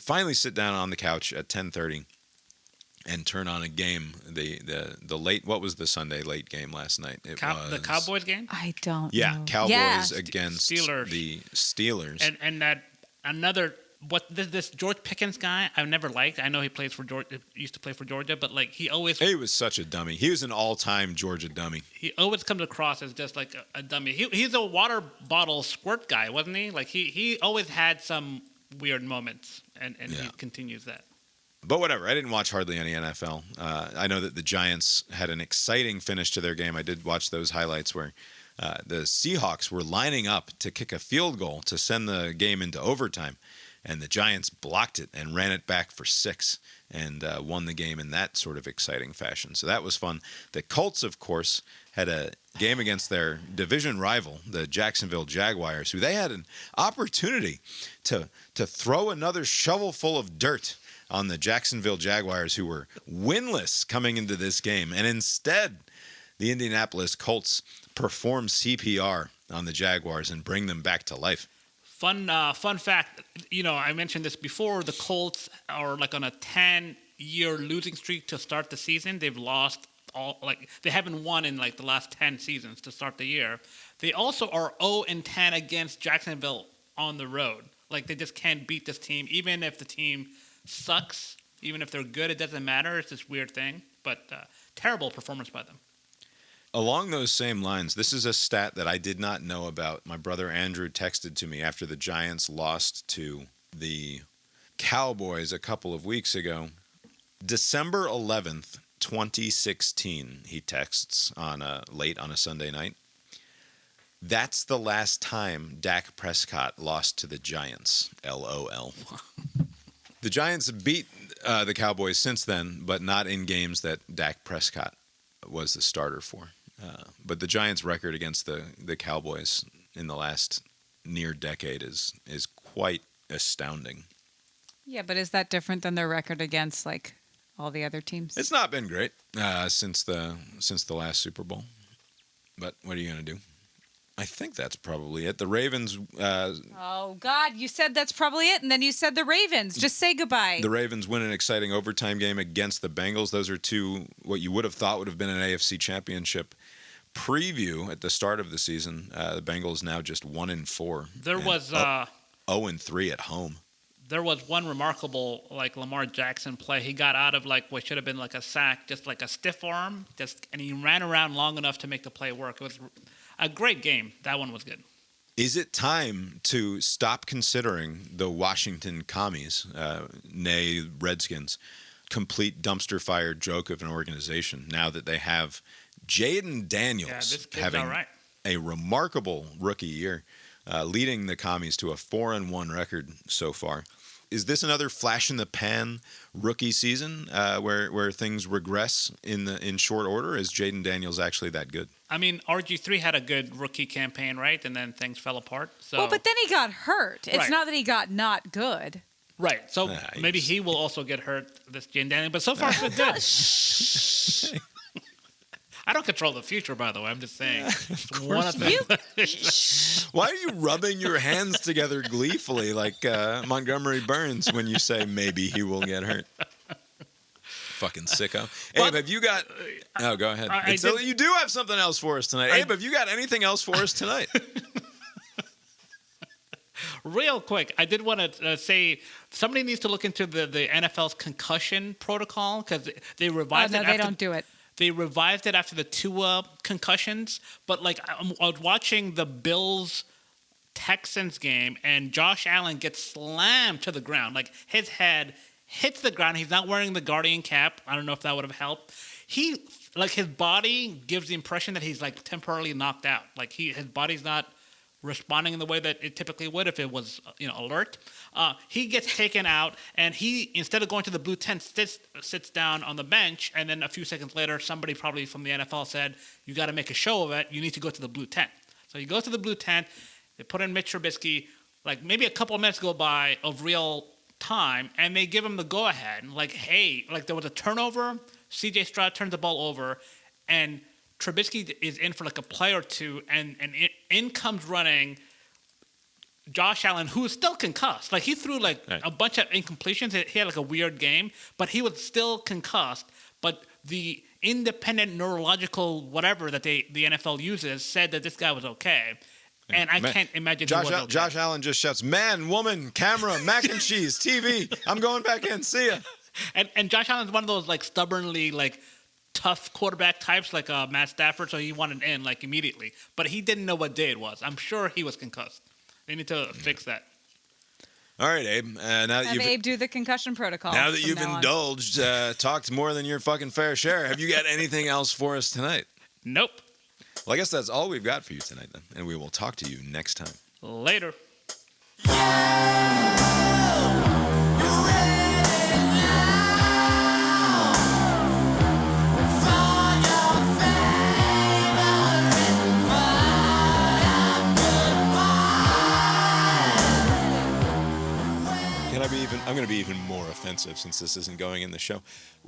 Finally sit down on the couch at 10:30 and turn on a game. The late, what was the Sunday late game last night? It was the Cowboys game? I don't know. Yeah, Cowboys against Steelers. the Steelers. And that another this George Pickens guy I've never liked. I know he plays for Georgia, used to play for Georgia, but like he was such a dummy. He was an all-time Georgia dummy. He always comes across as just like a dummy. He's a water bottle squirt guy, wasn't he? Like he always had some weird moments, and he continues that. But whatever, I didn't watch hardly any NFL. I know that the Giants had an exciting finish to their game. I did watch those highlights where the Seahawks were lining up to kick a field goal to send the game into overtime, and the Giants blocked it and ran it back for 6 and won the game in that sort of exciting fashion. So that was fun. The Colts, of course, had a game against their division rival, the Jacksonville Jaguars, who they had an opportunity to throw another shovelful of dirt on the Jacksonville Jaguars, who were winless coming into this game. And instead, the Indianapolis Colts perform CPR on the Jaguars and bring them back to life. Fun fact, I mentioned this before. The Colts are like on a 10-year losing streak to start the season. They've lost they haven't won in like the last 10 seasons to start the year. They also are 0-10 against Jacksonville on the road. Like they just can't beat this team, even if the team sucks. Even if they're good, it doesn't matter. It's this weird thing. But terrible performance by them. Along those same lines, this is a stat that I did not know about. My brother Andrew texted to me after the Giants lost to the Cowboys a couple of weeks ago. December 11th, 2016, he texts late on a Sunday night. That's the last time Dak Prescott lost to the Giants. LOL. The Giants beat the Cowboys since then, but not in games that Dak Prescott was the starter for. But the Giants' record against the Cowboys in the last near decade is quite astounding. Yeah, but is that different than their record against like all the other teams? It's not been great since the last Super Bowl. But what are you going to do? I think that's probably it. The Ravens... oh, God. You said that's probably it, and then you said the Ravens. Just say goodbye. The Ravens win an exciting overtime game against the Bengals. Those are two, what you would have thought would have been an AFC championship preview at the start of the season. The Bengals now just 1-4. There was... 0-3 at home. There was one remarkable, like, Lamar Jackson play. He got out of, like, what should have been, like, a sack, just like a stiff arm, and he ran around long enough to make the play work. It was a great game. That one was good. Is it time to stop considering the Washington Commies, nay Redskins, complete dumpster fire joke of an organization now that they have Jaden Daniels having a remarkable rookie year, leading the Commies to a 4-1 record so far? Is this another flash in the pan rookie season where things regress in short order? Is Jaden Daniels actually that good? I mean, RG3 had a good rookie campaign, right? And then things fell apart. So. Well, but then he got hurt. It's not that he got not good. Right. So maybe he will also get hurt, this Jaden Daniels. But so far, so good. I don't control the future, by the way. I'm just saying. Why are you rubbing your hands together gleefully like Montgomery Burns when you say maybe he will get hurt? Fucking sicko. Abe, have you got... Oh, go ahead. You do have something else for us tonight. Abe, have you got anything else for us tonight? Real quick, I did want to say somebody needs to look into the NFL's concussion protocol because they revised it. No, they don't do it. They revised it after the Tua concussions, but like I was watching the Bills-Texans game, and Josh Allen gets slammed to the ground. Like his head hits the ground. He's not wearing the Guardian cap. I don't know if that would have helped. His body gives the impression that he's like temporarily knocked out. Like his body's not responding in the way that it typically would if it was, alert. He gets taken out, and he, instead of going to the blue tent, sits down on the bench, and then a few seconds later, somebody probably from the NFL said, you got to make a show of it. You need to go to the blue tent. So he goes to the blue tent. They put in Mitch Trubisky. Like, maybe a couple of minutes go by of real time, and they give him the go-ahead. Like, hey, like there was a turnover. C.J. Stroud turns the ball over, and Trubisky is in for like a play or two, and in comes running Josh Allen, who is still concussed. Like he threw a bunch of incompletions. He had like a weird game, but he was still concussed. But the independent neurological whatever that the NFL uses said that this guy was okay. And I can't imagine Josh Allen just shouts, "Man, woman, camera, mac and cheese, TV. I'm going back in. See ya." And Josh Allen's one of those like stubbornly like tough quarterback types like Matt Stafford, so he wanted in like immediately. But he didn't know what day it was. I'm sure he was concussed. They need to fix that. All right, Abe. Now that Have Abe do the concussion protocol. Now that you've indulged, talked more than your fucking fair share, have you got anything else for us tonight? Nope. Well, I guess that's all we've got for you tonight, then. And we will talk to you next time. Later. I'm going to be even more offensive since this isn't going in the show.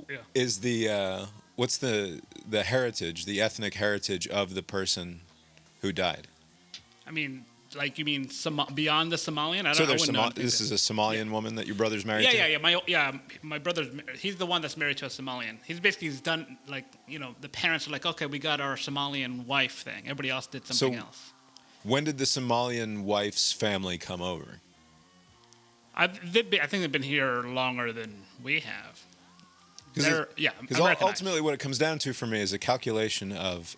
Yeah. Is the what's the heritage, the ethnic heritage of the person who died? I mean, like you mean beyond the Somalian? This is a Somalian woman that your brother's married to? Yeah. My brother's. He's the one that's married to a Somalian. He's done like the parents are like, okay, we got our Somalian wife thing. Everybody else did something else. When did the Somalian wife's family come over? I think they've been here longer than we have. Because ultimately, what it comes down to for me is a calculation of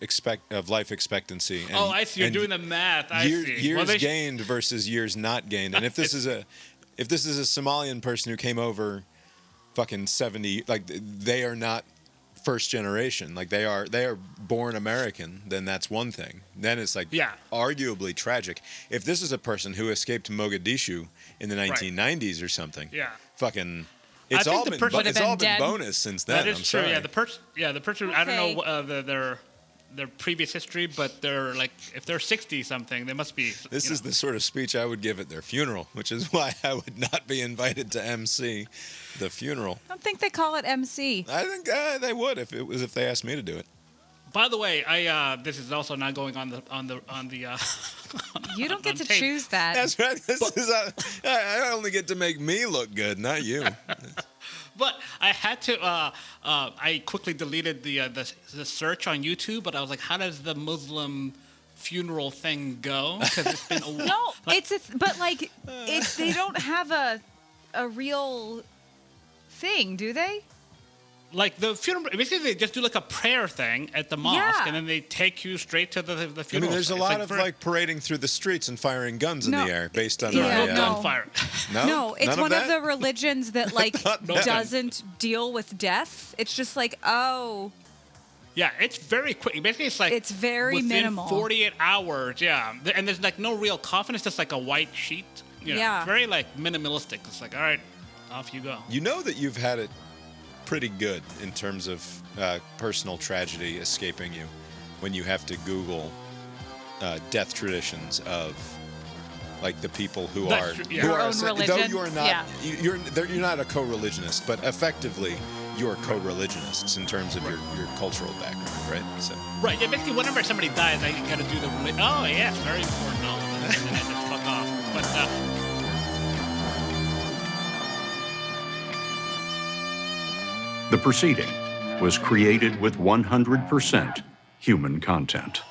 life expectancy. And, I see. You're doing the math. I see. Years gained versus years not gained. And if this is a Somalian person who came over, fucking 70, like they are not first generation, like they are born American, then that's one thing. Then it's like arguably tragic. If this is a person who escaped Mogadishu in the 1990s or something, fucking. It's all been bonus since then. That is I'm true. sorry. The person. I don't know their previous history, but they're like if they're 60 something, they must be. This is the sort of speech I would give at their funeral, which is why I would not be invited to MC the funeral. I don't think they call it MC. I think they would if they asked me to do it. By the way, this is also not going on the. You don't get to choose that. That's right. I only get to make me look good, not you. But I had to. I quickly deleted the search on YouTube, but I was like, how does the Muslim funeral thing go? Because it's been a while. No, they don't have a real thing, do they? Like the funeral, basically they just do like a prayer thing at the mosque, and then they take you straight to the funeral. I mean, there's a lot of parading through the streets and firing guns in the air based on gunfire. No, it's one of the religions that doesn't deal with death. It's just like, oh. Yeah, it's very quick. Basically, it's like it's very within minimal. 48 hours. Yeah, and there's like no real coffin. It's just like a white sheet. Very like minimalistic. It's like, all right, off you go. You know that you've had it pretty good in terms of personal tragedy escaping you when you have to Google death traditions of like the people who are your own religion. Though you are not you're not a co-religionist, but effectively you're co-religionists in terms of your cultural background, right? So right, yeah. Basically, whenever somebody dies, I got to do the oh yeah, it's very important. No, and then I just fuck off. But. The proceeding was created with 100% human content.